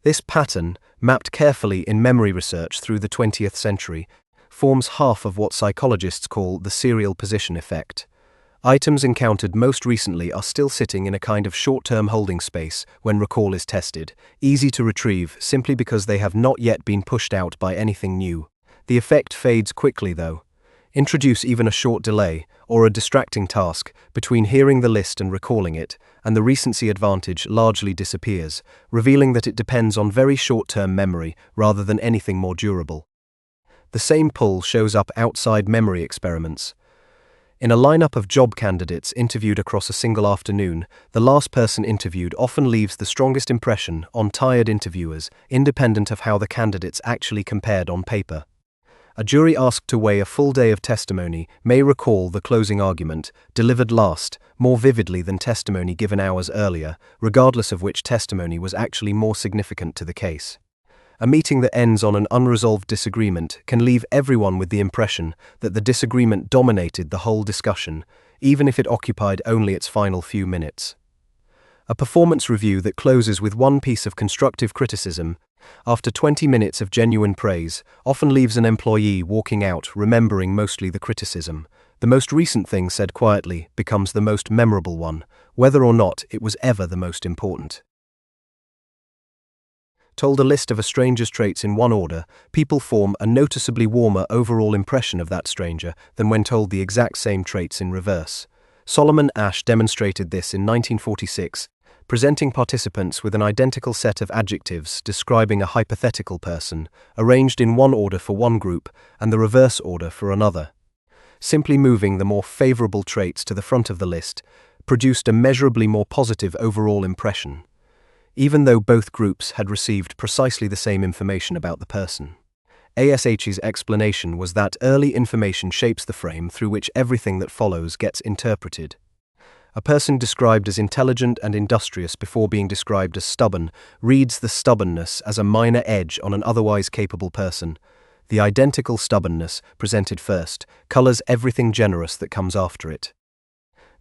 This pattern, mapped carefully in memory research through the 20th century, forms half of what psychologists call the serial position effect. Items encountered most recently are still sitting in a kind of short-term holding space when recall is tested, easy to retrieve simply because they have not yet been pushed out by anything new. The effect fades quickly though. Introduce even a short delay, or a distracting task, between hearing the list and recalling it, and the recency advantage largely disappears, revealing that it depends on very short-term memory rather than anything more durable. The same pull shows up outside memory experiments. In a lineup of job candidates interviewed across a single afternoon, the last person interviewed often leaves the strongest impression on tired interviewers, independent of how the candidates actually compared on paper. A jury asked to weigh a full day of testimony may recall the closing argument, delivered last, more vividly than testimony given hours earlier, regardless of which testimony was actually more significant to the case. A meeting that ends on an unresolved disagreement can leave everyone with the impression that the disagreement dominated the whole discussion, even if it occupied only its final few minutes. A performance review that closes with one piece of constructive criticism, after 20 minutes of genuine praise, often leaves an employee walking out remembering mostly the criticism. The most recent thing said quietly becomes the most memorable one, whether or not it was ever the most important. Told a list of a stranger's traits in one order, people form a noticeably warmer overall impression of that stranger than when told the exact same traits in reverse. Solomon Asch demonstrated this in 1946, presenting participants with an identical set of adjectives describing a hypothetical person, arranged in one order for one group and the reverse order for another. Simply moving the more favorable traits to the front of the list produced a measurably more positive overall impression, even though both groups had received precisely the same information about the person. Asch's explanation was that early information shapes the frame through which everything that follows gets interpreted. A person described as intelligent and industrious before being described as stubborn reads the stubbornness as a minor edge on an otherwise capable person. The identical stubbornness, presented first, colors everything generous that comes after it.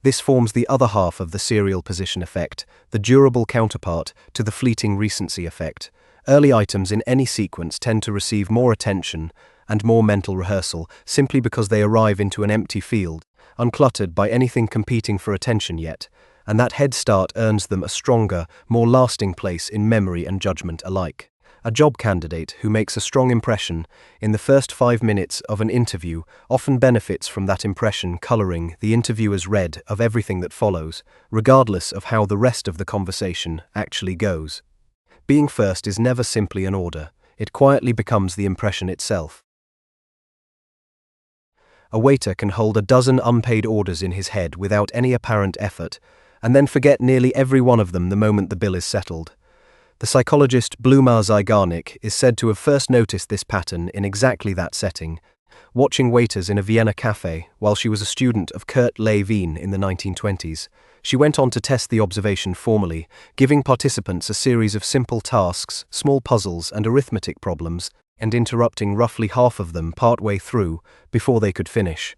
This forms the other half of the serial position effect, the durable counterpart to the fleeting recency effect. Early items in any sequence tend to receive more attention and more mental rehearsal simply because they arrive into an empty field, uncluttered by anything competing for attention yet, and that head start earns them a stronger, more lasting place in memory and judgment alike. A job candidate who makes a strong impression in the first 5 minutes of an interview often benefits from that impression coloring the interviewer's read of everything that follows, regardless of how the rest of the conversation actually goes. Being first is never simply an order, it quietly becomes the impression itself. A waiter can hold a dozen unpaid orders in his head without any apparent effort, and then forget nearly every one of them the moment the bill is settled. The psychologist Bluma Zygarnik is said to have first noticed this pattern in exactly that setting, watching waiters in a Vienna cafe while she was a student of Kurt Lewin in the 1920s. She went on to test the observation formally, giving participants a series of simple tasks, small puzzles, and arithmetic problems, and interrupting roughly half of them partway through before they could finish.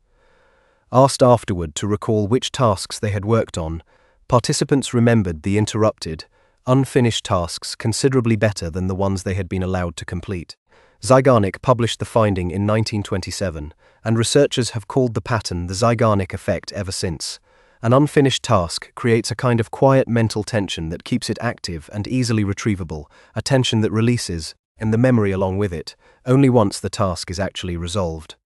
Asked afterward to recall which tasks they had worked on, participants remembered the interrupted, unfinished tasks considerably better than the ones they had been allowed to complete. Zeigarnik published the finding in 1927, and researchers have called the pattern the Zeigarnik effect ever since. An unfinished task creates a kind of quiet mental tension that keeps it active and easily retrievable, a tension that releases, and the memory along with it, only once the task is actually resolved.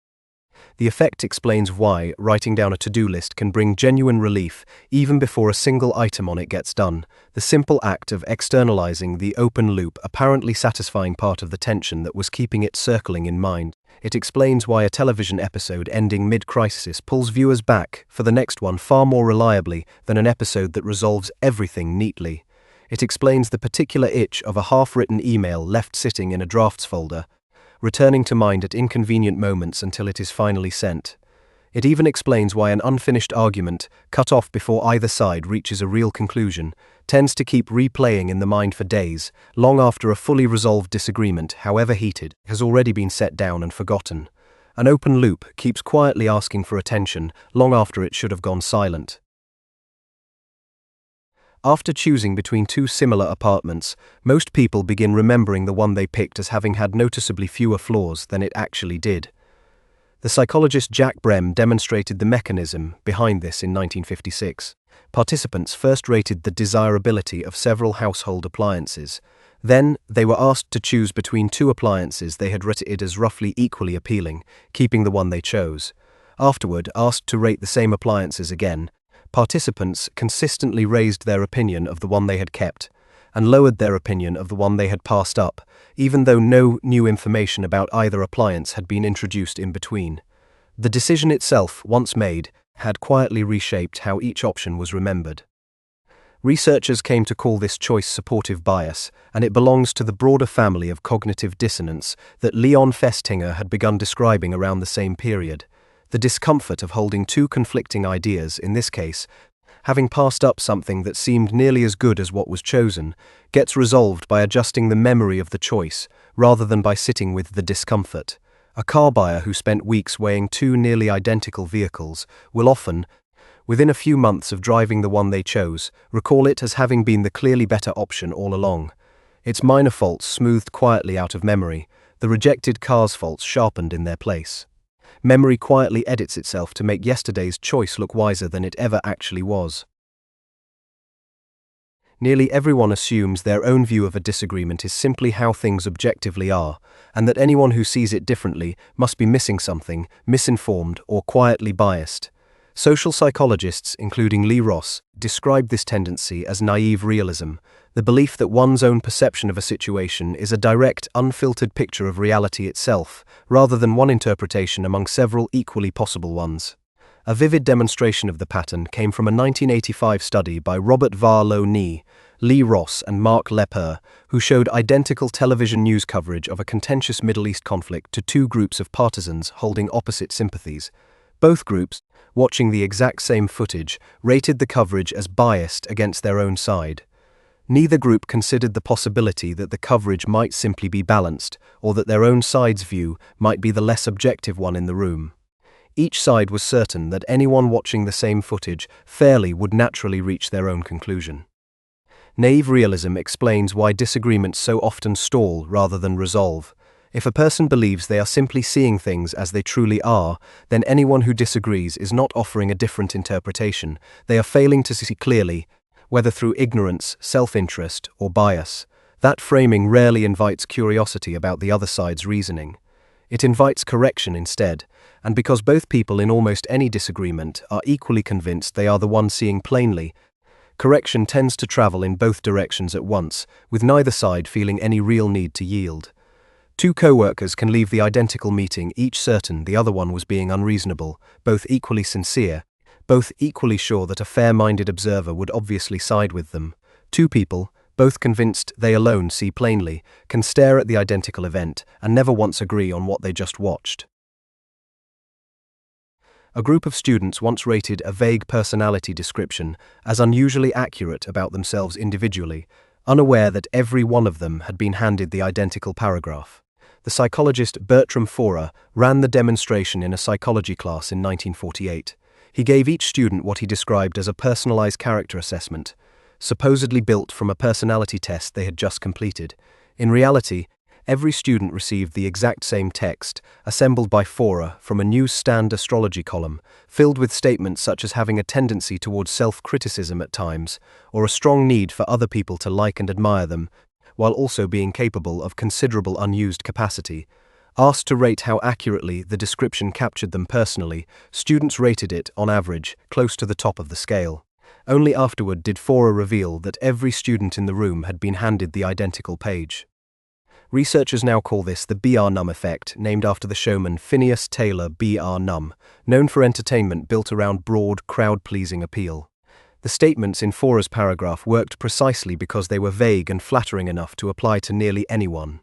The effect explains why writing down a to-do list can bring genuine relief even before a single item on it gets done, the simple act of externalizing the open loop, apparently satisfying part of the tension that was keeping it circling in mind. It explains why a television episode ending mid-crisis pulls viewers back for the next one far more reliably than an episode that resolves everything neatly. It explains the particular itch of a half-written email left sitting in a drafts folder, returning to mind at inconvenient moments until it is finally sent. It even explains why an unfinished argument, cut off before either side reaches a real conclusion, tends to keep replaying in the mind for days, long after a fully resolved disagreement, however heated, has already been set down and forgotten. An open loop keeps quietly asking for attention long after it should have gone silent. After choosing between two similar apartments, most people begin remembering the one they picked as having had noticeably fewer flaws than it actually did. The psychologist Jack Brem demonstrated the mechanism behind this in 1956. Participants first rated the desirability of several household appliances. Then, they were asked to choose between two appliances they had rated as roughly equally appealing, keeping the one they chose. Afterward, asked to rate the same appliances again, participants consistently raised their opinion of the one they had kept, and lowered their opinion of the one they had passed up, even though no new information about either appliance had been introduced in between. The decision itself, once made, had quietly reshaped how each option was remembered. Researchers came to call this choice supportive bias, and it belongs to the broader family of cognitive dissonance that Leon Festinger had begun describing around the same period. The discomfort of holding two conflicting ideas, in this case, having passed up something that seemed nearly as good as what was chosen, gets resolved by adjusting the memory of the choice, rather than by sitting with the discomfort. A car buyer who spent weeks weighing two nearly identical vehicles will often, within a few months of driving the one they chose, recall it as having been the clearly better option all along. Its minor faults smoothed quietly out of memory, the rejected car's faults sharpened in their place. Memory quietly edits itself to make yesterday's choice look wiser than it ever actually was. Nearly everyone assumes their own view of a disagreement is simply how things objectively are, and that anyone who sees it differently must be missing something, misinformed, or quietly biased. Social psychologists, including Lee Ross, describe this tendency as naive realism, the belief that one's own perception of a situation is a direct, unfiltered picture of reality itself, rather than one interpretation among several equally possible ones. A vivid demonstration of the pattern came from a 1985 study by Robert Varlow-Nee, Lee Ross, and Mark Lepper, who showed identical television news coverage of a contentious Middle East conflict to two groups of partisans holding opposite sympathies. Both groups, watching the exact same footage, rated the coverage as biased against their own side. Neither group considered the possibility that the coverage might simply be balanced, or that their own side's view might be the less objective one in the room. Each side was certain that anyone watching the same footage fairly would naturally reach their own conclusion. Naive realism explains why disagreements so often stall rather than resolve. If a person believes they are simply seeing things as they truly are, then anyone who disagrees is not offering a different interpretation. They are failing to see clearly, whether through ignorance, self-interest, or bias. That framing rarely invites curiosity about the other side's reasoning. It invites correction instead, and because both people in almost any disagreement are equally convinced they are the one seeing plainly, correction tends to travel in both directions at once, with neither side feeling any real need to yield. Two co-workers can leave the identical meeting each certain the other one was being unreasonable, both equally sincere, both equally sure that a fair-minded observer would obviously side with them. Two people, both convinced they alone see plainly, can stare at the identical event and never once agree on what they just watched. A group of students once rated a vague personality description as unusually accurate about themselves individually, unaware that every one of them had been handed the identical paragraph. The psychologist Bertram Forer ran the demonstration in a psychology class in 1948. He gave each student what he described as a personalized character assessment, supposedly built from a personality test they had just completed. In reality, every student received the exact same text, assembled by Forer from a newsstand astrology column, filled with statements such as having a tendency towards self-criticism at times, or a strong need for other people to like and admire them, while also being capable of considerable unused capacity. Asked to rate how accurately the description captured them personally, students rated it, on average, close to the top of the scale. Only afterward did Forer reveal that every student in the room had been handed the identical page. Researchers now call this the B.R. Num effect, named after the showman Phineas Taylor B.R. Num, known for entertainment built around broad, crowd-pleasing appeal. The statements in Forer's paragraph worked precisely because they were vague and flattering enough to apply to nearly anyone.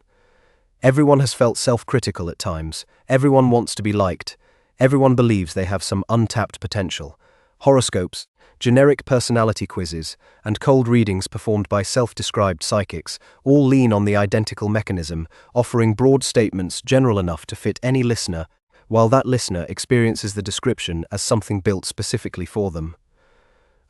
Everyone has felt self-critical at times. Everyone wants to be liked. Everyone believes they have some untapped potential. Horoscopes, generic personality quizzes, and cold readings performed by self-described psychics all lean on the identical mechanism, offering broad statements general enough to fit any listener, while that listener experiences the description as something built specifically for them.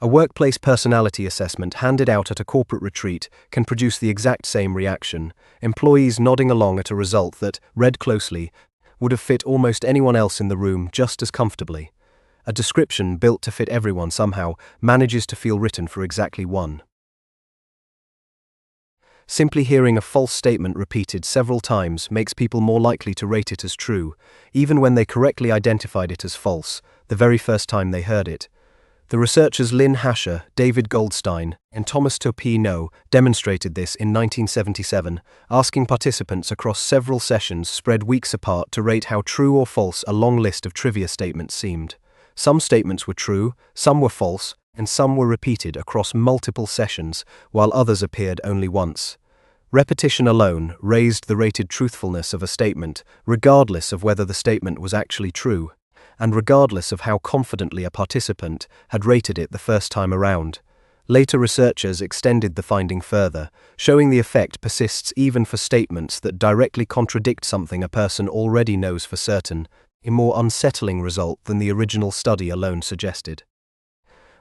A workplace personality assessment handed out at a corporate retreat can produce the exact same reaction, employees nodding along at a result that, read closely, would have fit almost anyone else in the room just as comfortably. A description built to fit everyone somehow manages to feel written for exactly one. Simply hearing a false statement repeated several times makes people more likely to rate it as true, even when they correctly identified it as false the very first time they heard it. The researchers Lynn Hasher, David Goldstein, and Thomas Topino demonstrated this in 1977, asking participants across several sessions spread weeks apart to rate how true or false a long list of trivia statements seemed. Some statements were true, some were false, and some were repeated across multiple sessions, while others appeared only once. Repetition alone raised the rated truthfulness of a statement, regardless of whether the statement was actually true, and regardless of how confidently a participant had rated it the first time around. Later researchers extended the finding further, showing the effect persists even for statements that directly contradict something a person already knows for certain, a more unsettling result than the original study alone suggested.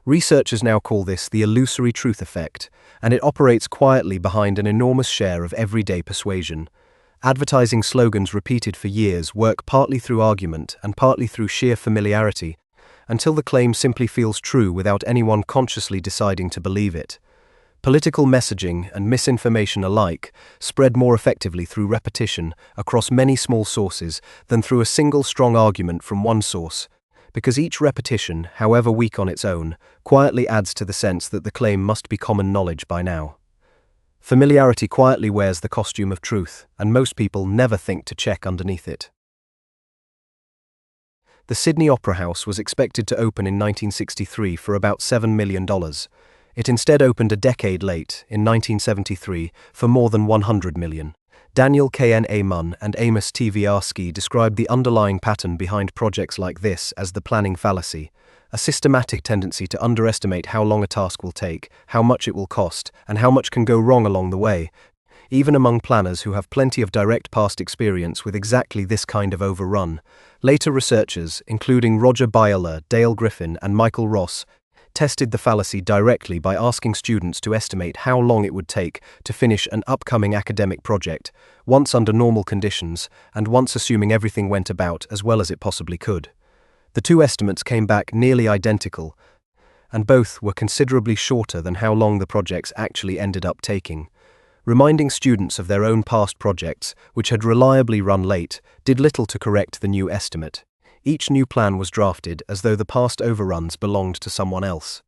Researchers now call this the illusory truth effect, and it operates quietly behind an enormous share of everyday persuasion. Advertising slogans repeated for years work partly through argument and partly through sheer familiarity, until the claim simply feels true without anyone consciously deciding to believe it. Political messaging and misinformation alike spread more effectively through repetition across many small sources than through a single strong argument from one source, because each repetition, however weak on its own, quietly adds to the sense that the claim must be common knowledge by now. Familiarity quietly wears the costume of truth, and most people never think to check underneath it. The Sydney Opera House was expected to open in 1963 for about $7 million. It instead opened a decade late, in 1973, for more than $100 million. Daniel K.N. Amun and Amos T. Viarsky described the underlying pattern behind projects like this as the planning fallacy, a systematic tendency to underestimate how long a task will take, how much it will cost, and how much can go wrong along the way, even among planners who have plenty of direct past experience with exactly this kind of overrun. Later researchers, including Roger Biola, Dale Griffin, and Michael Ross, tested the fallacy directly by asking students to estimate how long it would take to finish an upcoming academic project, once under normal conditions, and once assuming everything went about as well as it possibly could. The two estimates came back nearly identical, and both were considerably shorter than how long the projects actually ended up taking. Reminding students of their own past projects, which had reliably run late, did little to correct the new estimate. Each new plan was drafted as though the past overruns belonged to someone else.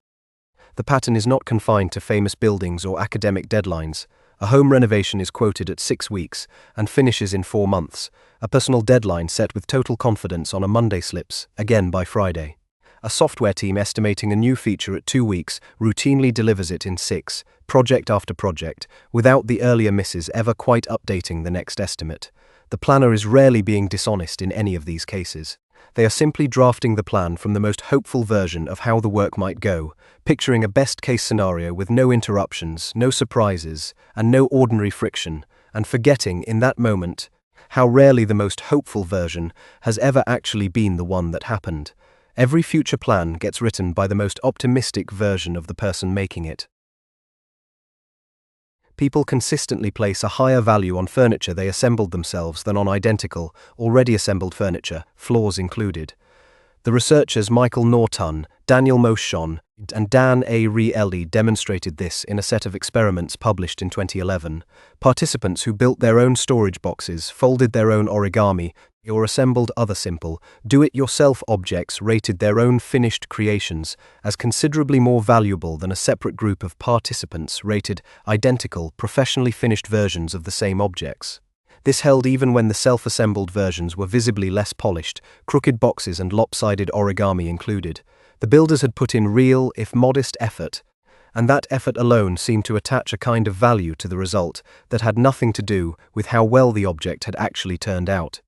The pattern is not confined to famous buildings or academic deadlines. A home renovation is quoted at 6 weeks and finishes in 4 months. A personal deadline set with total confidence on a Monday slips, again by Friday. A software team estimating a new feature at 2 weeks routinely delivers it in 6, project after project, without the earlier misses ever quite updating the next estimate. The planner is rarely being dishonest in any of these cases. They are simply drafting the plan from the most hopeful version of how the work might go, picturing a best-case scenario with no interruptions, no surprises, and no ordinary friction, and forgetting, in that moment, how rarely the most hopeful version has ever actually been the one that happened. Every future plan gets written by the most optimistic version of the person making it. People consistently place a higher value on furniture they assembled themselves than on identical, already assembled furniture, flaws included. The researchers Michael Norton, Daniel Moshon, and Dan A. Rielli demonstrated this in a set of experiments published in 2011. Participants who built their own storage boxes, folded their own origami, or assembled other simple, do-it-yourself objects rated their own finished creations as considerably more valuable than a separate group of participants rated identical, professionally finished versions of the same objects. This held even when the self-assembled versions were visibly less polished, crooked boxes and lopsided origami included. The builders had put in real, if modest, effort, and that effort alone seemed to attach a kind of value to the result that had nothing to do with how well the object had actually turned out.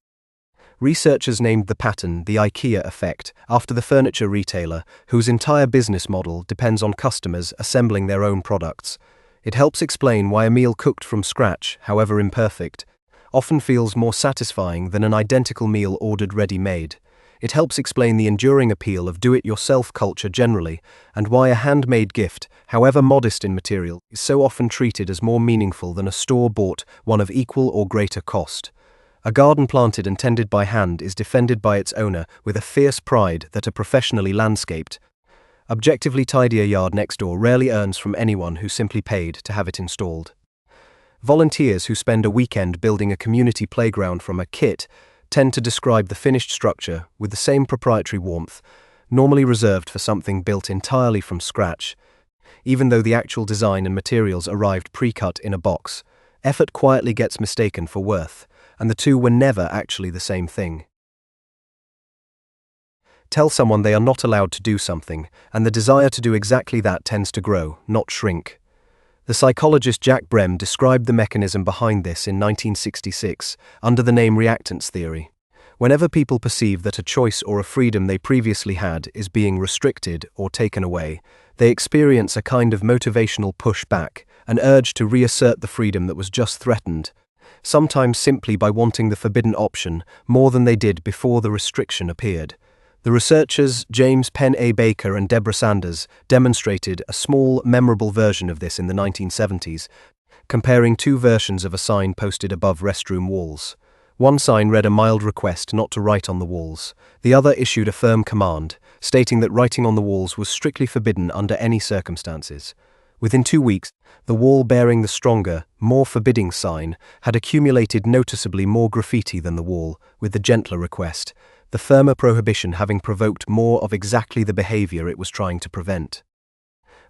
Researchers named the pattern the IKEA effect after the furniture retailer whose entire business model depends on customers assembling their own products. It helps explain why a meal cooked from scratch, however imperfect, often feels more satisfying than an identical meal ordered ready-made. It helps explain the enduring appeal of do-it-yourself culture generally, and why a handmade gift, however modest in material, is so often treated as more meaningful than a store-bought one of equal or greater cost. A garden planted and tended by hand is defended by its owner with a fierce pride that a professionally landscaped, objectively tidier yard next door rarely earns from anyone who simply paid to have it installed. Volunteers who spend a weekend building a community playground from a kit tend to describe the finished structure with the same proprietary warmth, normally reserved for something built entirely from scratch. Even though the actual design and materials arrived pre-cut in a box, effort quietly gets mistaken for worth, and the two were never actually the same thing. Tell someone they are not allowed to do something, and the desire to do exactly that tends to grow, not shrink. The psychologist Jack Brem described the mechanism behind this in 1966 under the name reactance theory. Whenever people perceive that a choice or a freedom they previously had is being restricted or taken away, they experience a kind of motivational push-back, an urge to reassert the freedom that was just threatened, sometimes simply by wanting the forbidden option more than they did before the restriction appeared. The researchers James Penn A. Baker and Deborah Sanders demonstrated a small, memorable version of this in the 1970s, comparing two versions of a sign posted above restroom walls. One sign read a mild request not to write on the walls. The other issued a firm command, stating that writing on the walls was strictly forbidden under any circumstances. Within 2 weeks, the wall bearing the stronger, more forbidding sign had accumulated noticeably more graffiti than the wall with the gentler request, the firmer prohibition having provoked more of exactly the behavior it was trying to prevent.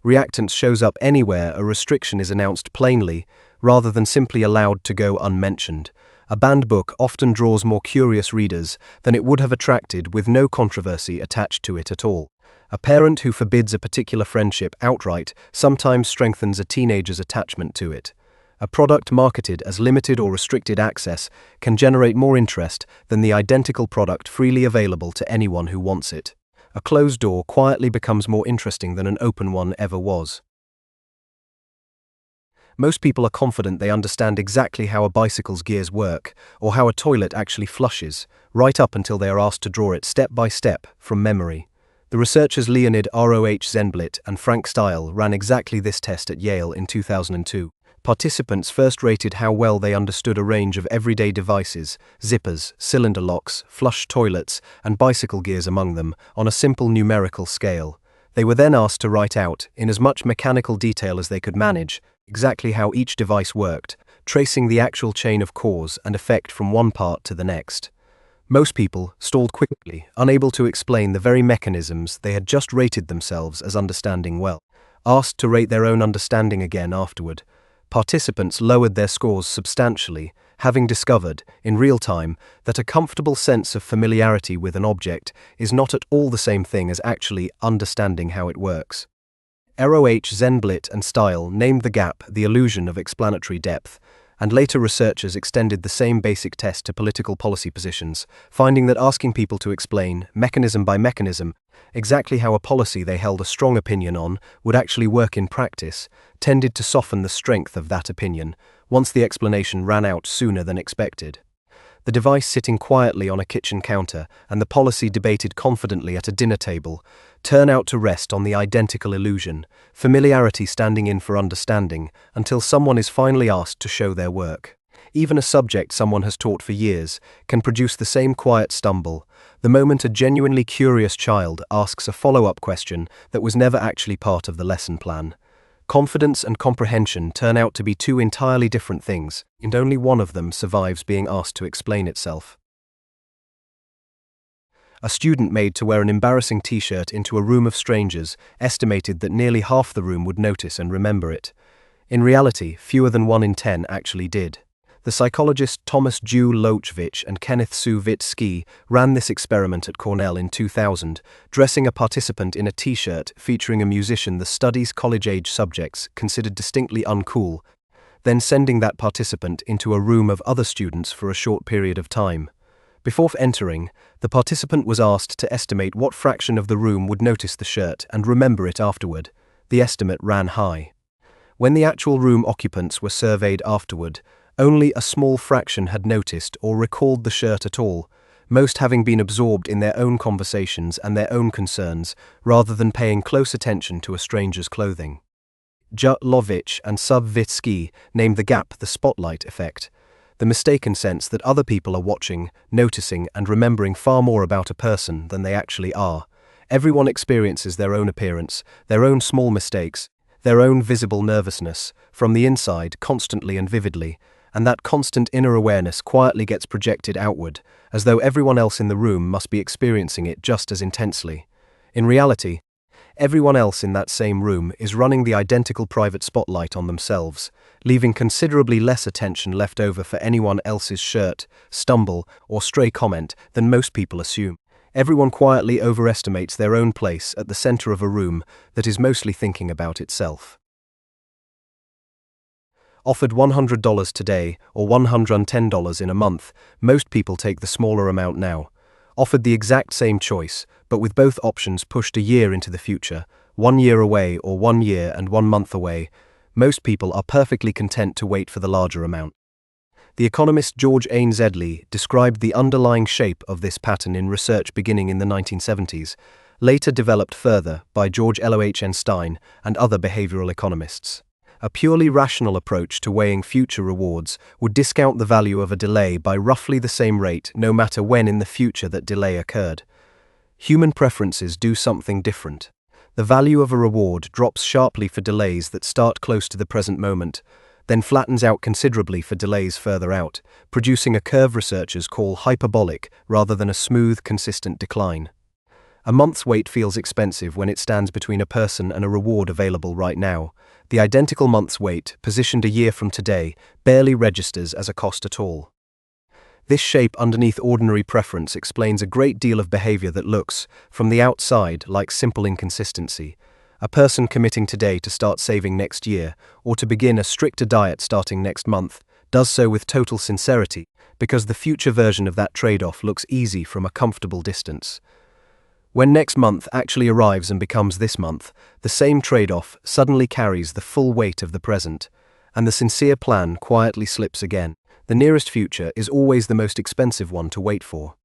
Reactance shows up anywhere a restriction is announced plainly, rather than simply allowed to go unmentioned. A banned book often draws more curious readers than it would have attracted with no controversy attached to it at all. A parent who forbids a particular friendship outright sometimes strengthens a teenager's attachment to it. A product marketed as limited or restricted access can generate more interest than the identical product freely available to anyone who wants it. A closed door quietly becomes more interesting than an open one ever was. Most people are confident they understand exactly how a bicycle's gears work, or how a toilet actually flushes, right up until they are asked to draw it step by step from memory. The researchers Leonid Roh-Zenblit and Frank Stile ran exactly this test at Yale in 2002. Participants first rated how well they understood a range of everyday devices, zippers, cylinder locks, flush toilets, and bicycle gears among them, on a simple numerical scale. They were then asked to write out, in as much mechanical detail as they could manage, exactly how each device worked, tracing the actual chain of cause and effect from one part to the next. Most people stalled quickly, unable to explain the very mechanisms they had just rated themselves as understanding well. Asked to rate their own understanding again afterward, participants lowered their scores substantially, having discovered, in real time, that a comfortable sense of familiarity with an object is not at all the same thing as actually understanding how it works. Roh-Zenblit and Stile named the gap the illusion of explanatory depth, and later researchers extended the same basic test to political policy positions, finding that asking people to explain, mechanism by mechanism, exactly how a policy they held a strong opinion on would actually work in practice, tended to soften the strength of that opinion, once the explanation ran out sooner than expected. the device sitting quietly on a kitchen counter and the policy debated confidently at a dinner table, turn out to rest on the identical illusion, familiarity standing in for understanding, until someone is finally asked to show their work. Even a subject someone has taught for years can produce the same quiet stumble, the moment a genuinely curious child asks a follow-up question that was never actually part of the lesson plan. Confidence and comprehension turn out to be two entirely different things, and only one of them survives being asked to explain itself. A student made to wear an embarrassing t-shirt into a room of strangers estimated that nearly half the room would notice and remember it. In reality, fewer than 1 in 10 actually did. The psychologists Thomas Dew Lochvich and Kenneth Sue Ski ran this experiment at Cornell in 2000, dressing a participant in a t-shirt featuring a musician the study's college-age subjects considered distinctly uncool, then sending that participant into a room of other students for a short period of time. Before entering, the participant was asked to estimate what fraction of the room would notice the shirt and remember it afterward. The estimate ran high. When the actual room occupants were surveyed afterward, only a small fraction had noticed or recalled the shirt at all, most having been absorbed in their own conversations and their own concerns, rather than paying close attention to a stranger's clothing. Jutlovich and Subvitsky named the gap the spotlight effect, the mistaken sense that other people are watching, noticing, and remembering far more about a person than they actually are. Everyone experiences their own appearance, their own small mistakes, their own visible nervousness, from the inside, constantly and vividly, and that constant inner awareness quietly gets projected outward, as though everyone else in the room must be experiencing it just as intensely. In reality, everyone else in that same room is running the identical private spotlight on themselves, leaving considerably less attention left over for anyone else's shirt, stumble, or stray comment than most people assume. Everyone quietly overestimates their own place at the center of a room that is mostly thinking about itself. Offered $100 today or $110 in a month, most people take the smaller amount now. Offered the exact same choice, but with both options pushed a year into the future, 1 year away or 1 year and 1 month away, most people are perfectly content to wait for the larger amount. The economist George Ainsley described the underlying shape of this pattern in research beginning in the 1970s, later developed further by George Loh Stein and other behavioral economists. A purely rational approach to weighing future rewards would discount the value of a delay by roughly the same rate no matter when in the future that delay occurred. Human preferences do something different. The value of a reward drops sharply for delays that start close to the present moment, then flattens out considerably for delays further out, producing a curve researchers call hyperbolic rather than a smooth, consistent decline. A month's wait feels expensive when it stands between a person and a reward available right now. The identical month's wait, positioned a year from today, barely registers as a cost at all. This shape underneath ordinary preference explains a great deal of behavior that looks, from the outside, like simple inconsistency. A person committing today to start saving next year, or to begin a stricter diet starting next month, does so with total sincerity, because the future version of that trade-off looks easy from a comfortable distance. When next month actually arrives and becomes this month, the same trade-off suddenly carries the full weight of the present, and the sincere plan quietly slips again. The nearest future is always the most expensive one to wait for.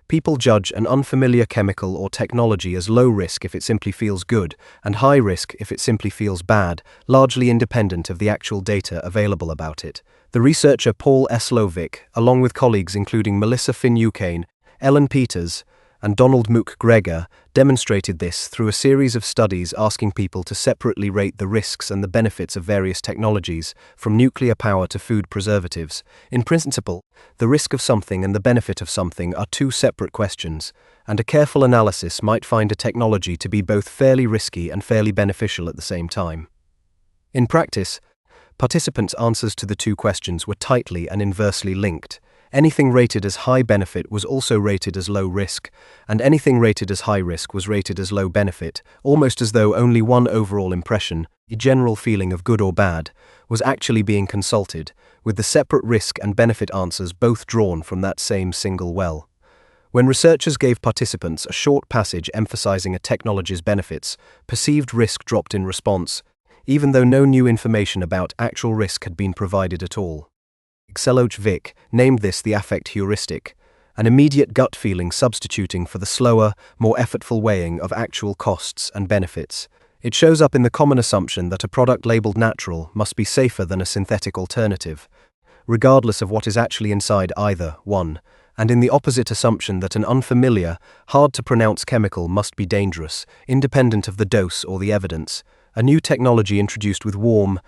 People judge an unfamiliar chemical or technology as low risk if it simply feels good, and high risk if it simply feels bad, largely independent of the actual data available about it. The researcher Paul Eslovic, along with colleagues including Melissa Finucane, Ellen Peters, and Donald McGregor, demonstrated this through a series of studies asking people to separately rate the risks and the benefits of various technologies, from nuclear power to food preservatives. In principle, the risk of something and the benefit of something are two separate questions, and a careful analysis might find a technology to be both fairly risky and fairly beneficial at the same time. In practice, participants' answers to the two questions were tightly and inversely linked. Anything rated as high benefit was also rated as low risk, and anything rated as high risk was rated as low benefit, almost as though only one overall impression, a general feeling of good or bad, was actually being consulted, with the separate risk and benefit answers both drawn from that same single well. When researchers gave participants a short passage emphasizing a technology's benefits, perceived risk dropped in response, even though no new information about actual risk had been provided at all. Vic named this the affect heuristic, an immediate gut feeling substituting for the slower, more effortful weighing of actual costs and benefits. It shows up in the common assumption that a product labeled natural must be safer than a synthetic alternative, regardless of what is actually inside either one, and in the opposite assumption that an unfamiliar, hard-to-pronounce chemical must be dangerous, independent of the dose or the evidence. A new technology introduced with warm,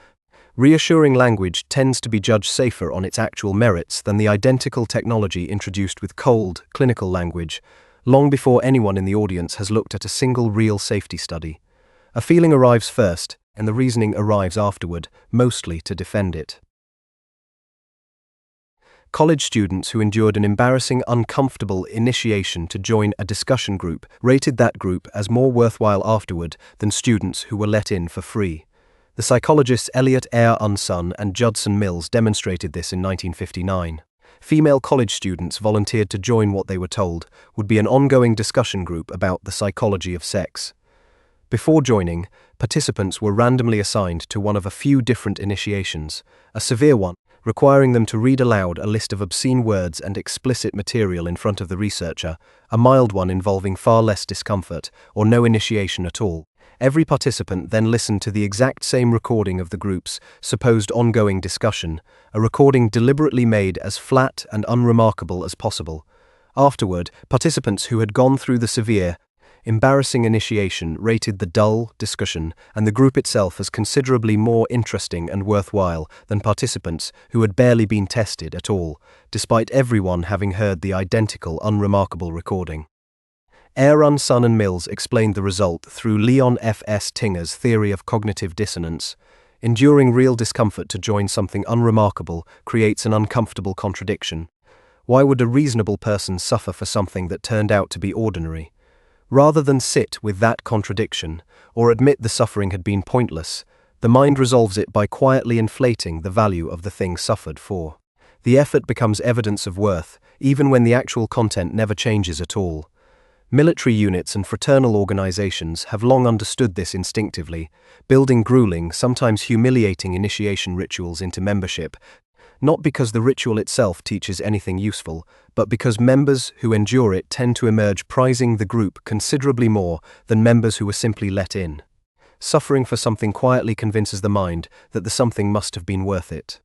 reassuring language tends to be judged safer on its actual merits than the identical technology introduced with cold, clinical language, long before anyone in the audience has looked at a single real safety study. A feeling arrives first, and the reasoning arrives afterward, mostly to defend it. College students who endured an embarrassing, uncomfortable initiation to join a discussion group rated that group as more worthwhile afterward than students who were let in for free. The psychologists Elliot Ayer-Unson and Judson Mills demonstrated this in 1959. Female college students volunteered to join what they were told would be an ongoing discussion group about the psychology of sex. Before joining, participants were randomly assigned to one of a few different initiations, a severe one, requiring them to read aloud a list of obscene words and explicit material in front of the researcher, a mild one involving far less discomfort, or no initiation at all. Every participant then listened to the exact same recording of the group's supposed ongoing discussion, a recording deliberately made as flat and unremarkable as possible. Afterward, participants who had gone through the severe, embarrassing initiation rated the dull discussion and the group itself as considerably more interesting and worthwhile than participants who had barely been tested at all, despite everyone having heard the identical unremarkable recording. Ayer-Unson and Mills explained the result through Leon F. S. Tinger's theory of cognitive dissonance. Enduring real discomfort to join something unremarkable creates an uncomfortable contradiction. Why would a reasonable person suffer for something that turned out to be ordinary? Rather than sit with that contradiction, or admit the suffering had been pointless, the mind resolves it by quietly inflating the value of the thing suffered for. The effort becomes evidence of worth, even when the actual content never changes at all. Military units and fraternal organizations have long understood this instinctively, building grueling, sometimes humiliating initiation rituals into membership, not because the ritual itself teaches anything useful, but because members who endure it tend to emerge prizing the group considerably more than members who were simply let in. Suffering for something quietly convinces the mind that the something must have been worth it.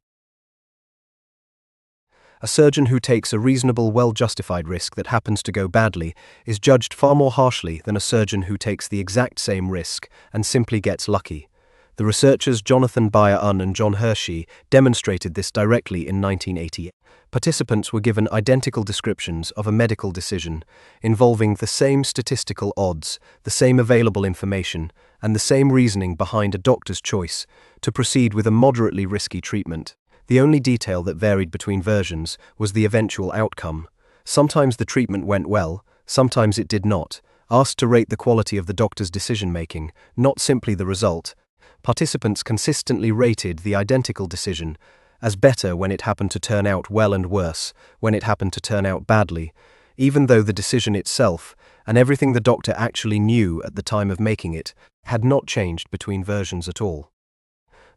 A surgeon who takes a reasonable, well-justified risk that happens to go badly is judged far more harshly than a surgeon who takes the exact same risk and simply gets lucky. The researchers Jonathan Bayer-Un and John Hershey demonstrated this directly in 1980. Participants were given identical descriptions of a medical decision involving the same statistical odds, the same available information, and the same reasoning behind a doctor's choice to proceed with a moderately risky treatment. The only detail that varied between versions was the eventual outcome. Sometimes the treatment went well, sometimes it did not. Asked to rate the quality of the doctor's decision-making, not simply the result, participants consistently rated the identical decision as better when it happened to turn out well and worse when it happened to turn out badly, even though the decision itself, and everything the doctor actually knew at the time of making it, had not changed between versions at all.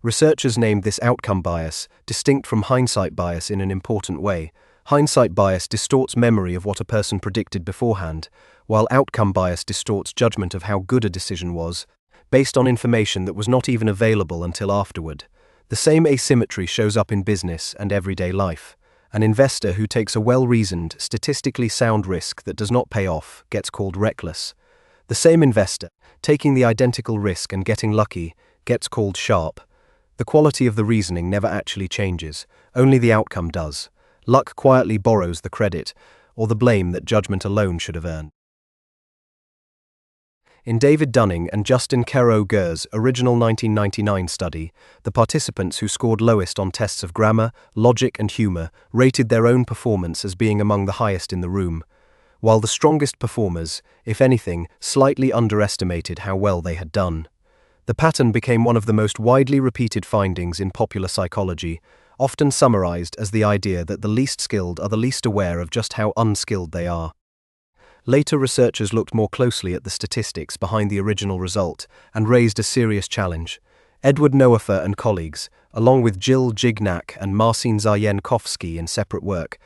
Researchers named this outcome bias, distinct from hindsight bias in an important way. Hindsight bias distorts memory of what a person predicted beforehand, while outcome bias distorts judgment of how good a decision was, based on information that was not even available until afterward. The same asymmetry shows up in business and everyday life. An investor who takes a well-reasoned, statistically sound risk that does not pay off gets called reckless. The same investor, taking the identical risk and getting lucky, gets called sharp. The quality of the reasoning never actually changes, only the outcome does. Luck quietly borrows the credit, or the blame that judgment alone should have earned. In David Dunning and Justin Kerr-Gur's original 1999 study, the participants who scored lowest on tests of grammar, logic, and humor rated their own performance as being among the highest in the room, while the strongest performers, if anything, slightly underestimated how well they had done. The pattern became one of the most widely repeated findings in popular psychology, often summarized as the idea that the least skilled are the least aware of just how unskilled they are. Later researchers looked more closely at the statistics behind the original result and raised a serious challenge. Edward Noafer and colleagues, along with Jill Gignac and Marcin Zajenkowski in separate work,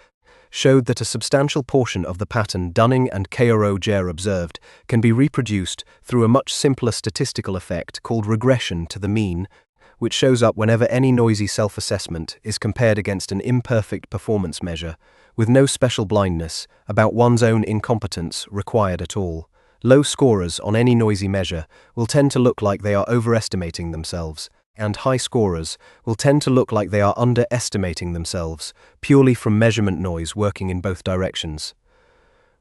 showed that a substantial portion of the pattern Dunning and Koro-Jer observed can be reproduced through a much simpler statistical effect called regression to the mean, which shows up whenever any noisy self-assessment is compared against an imperfect performance measure, with no special blindness about one's own incompetence required at all. Low scorers on any noisy measure will tend to look like they are overestimating themselves, and high scorers will tend to look like they are underestimating themselves, purely from measurement noise working in both directions.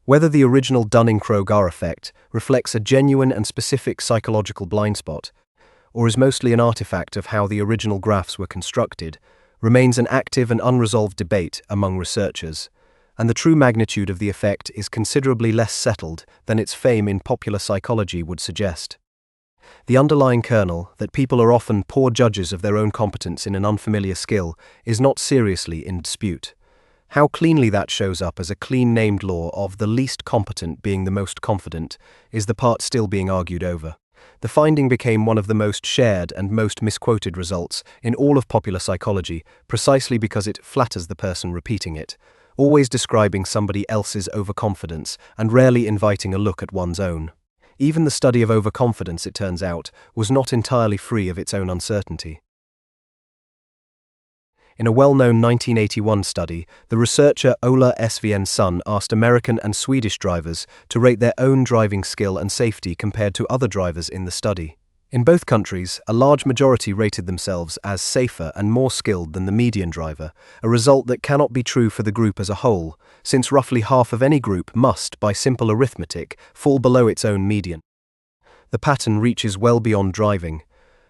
Whether the original Dunning-Kruger effect reflects a genuine and specific psychological blind spot, or is mostly an artifact of how the original graphs were constructed, remains an active and unresolved debate among researchers, and the true magnitude of the effect is considerably less settled than its fame in popular psychology would suggest. The underlying kernel, that people are often poor judges of their own competence in an unfamiliar skill, is not seriously in dispute. How cleanly that shows up as a clean-named law of the least competent being the most confident is the part still being argued over. The finding became one of the most shared and most misquoted results in all of popular psychology, precisely because it flatters the person repeating it, always describing somebody else's overconfidence and rarely inviting a look at one's own. Even the study of overconfidence, it turns out, was not entirely free of its own uncertainty. In a well-known 1981 study, the researcher Ola Svensson asked American and Swedish drivers to rate their own driving skill and safety compared to other drivers in the study. In both countries, a large majority rated themselves as safer and more skilled than the median driver, a result that cannot be true for the group as a whole, since roughly half of any group must, by simple arithmetic, fall below its own median. The pattern reaches well beyond driving.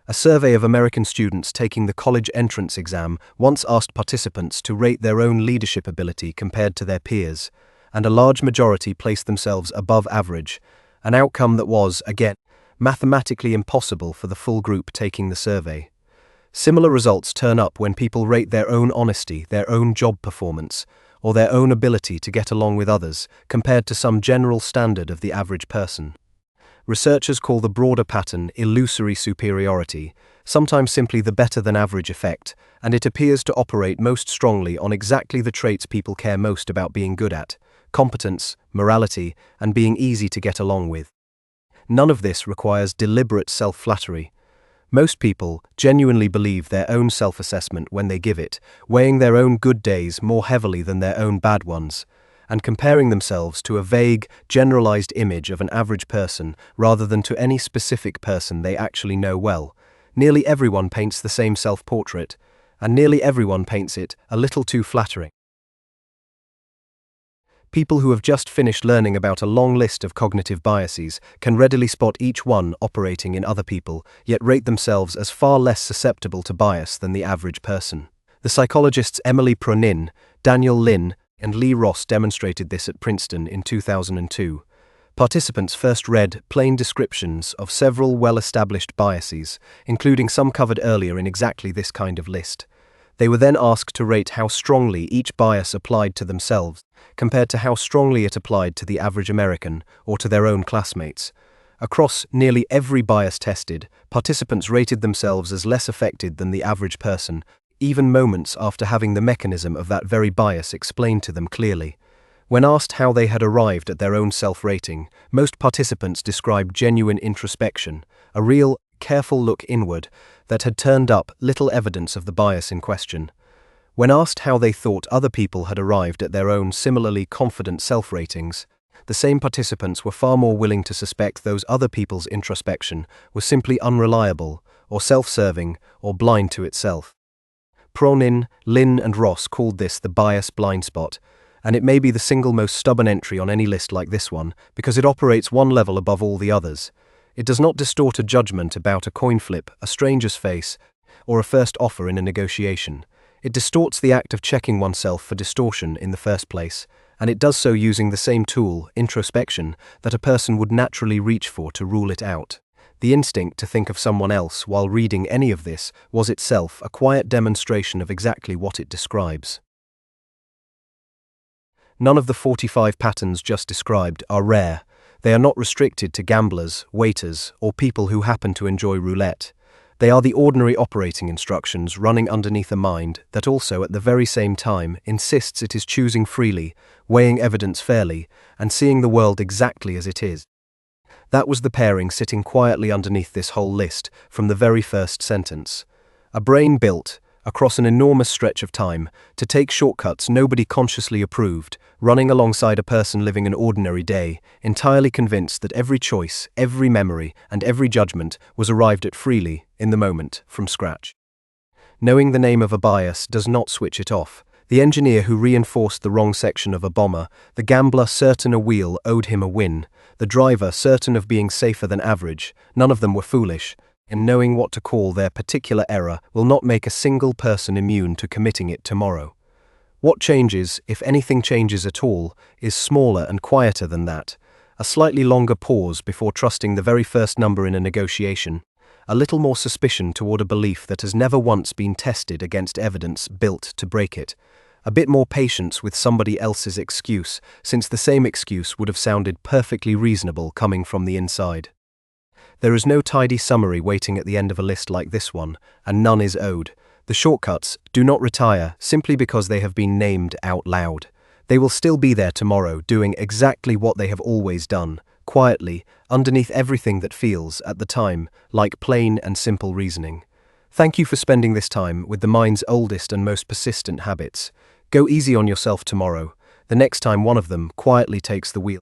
A survey of American students taking the college entrance exam once asked participants to rate their own leadership ability compared to their peers, and a large majority placed themselves above average, an outcome that was, again, mathematically impossible for the full group taking the survey. Similar results turn up when people rate their own honesty, their own job performance, or their own ability to get along with others, compared to some general standard of the average person. Researchers call the broader pattern illusory superiority, sometimes simply the better-than-average effect, and it appears to operate most strongly on exactly the traits people care most about being good at: competence, morality, and being easy to get along with. None of this requires deliberate self-flattery. Most people genuinely believe their own self-assessment when they give it, weighing their own good days more heavily than their own bad ones, and comparing themselves to a vague, generalized image of an average person rather than to any specific person they actually know well. Nearly everyone paints the same self-portrait, and nearly everyone paints it a little too flattering. People who have just finished learning about a long list of cognitive biases can readily spot each one operating in other people, yet rate themselves as far less susceptible to bias than the average person. The psychologists Emily Pronin, Daniel Lin, and Lee Ross demonstrated this at Princeton in 2002. Participants first read plain descriptions of several well-established biases, including some covered earlier in exactly this kind of list. They were then asked to rate how strongly each bias applied to themselves, compared to how strongly it applied to the average American or to their own classmates. Across nearly every bias tested, participants rated themselves as less affected than the average person, even moments after having the mechanism of that very bias explained to them clearly. When asked how they had arrived at their own self-rating, most participants described genuine introspection, a real, careful look inward that had turned up little evidence of the bias in question. When asked how they thought other people had arrived at their own similarly confident self-ratings, the same participants were far more willing to suspect those other people's introspection was simply unreliable, or self-serving, or blind to itself. Pronin, Lin, and Ross called this the bias blind spot, and it may be the single most stubborn entry on any list like this one, because it operates one level above all the others. It does not distort a judgment about a coin flip, a stranger's face, or a first offer in a negotiation. It distorts the act of checking oneself for distortion in the first place, and it does so using the same tool, introspection, that a person would naturally reach for to rule it out. The instinct to think of someone else while reading any of this was itself a quiet demonstration of exactly what it describes. None of the 45 patterns just described are rare. They are not restricted to gamblers, waiters, or people who happen to enjoy roulette. They are the ordinary operating instructions running underneath a mind that also, at the very same time, insists it is choosing freely, weighing evidence fairly, and seeing the world exactly as it is. That was the pairing sitting quietly underneath this whole list from the very first sentence. A brain built, across an enormous stretch of time, to take shortcuts nobody consciously approved, running alongside a person living an ordinary day, entirely convinced that every choice, every memory, and every judgment was arrived at freely, in the moment, from scratch. Knowing the name of a bias does not switch it off. The engineer who reinforced the wrong section of a bomber, the gambler certain a wheel owed him a win, the driver certain of being safer than average, none of them were foolish, and knowing what to call their particular error will not make a single person immune to committing it tomorrow. What changes, if anything changes at all, is smaller and quieter than that. A slightly longer pause before trusting the very first number in a negotiation. A little more suspicion toward a belief that has never once been tested against evidence built to break it. A bit more patience with somebody else's excuse, since the same excuse would have sounded perfectly reasonable coming from the inside. There is no tidy summary waiting at the end of a list like this one, and none is owed. The shortcuts do not retire simply because they have been named out loud. They will still be there tomorrow, doing exactly what they have always done, quietly, underneath everything that feels, at the time, like plain and simple reasoning. Thank you for spending this time with the mind's oldest and most persistent habits. Go easy on yourself tomorrow, the next time one of them quietly takes the wheel.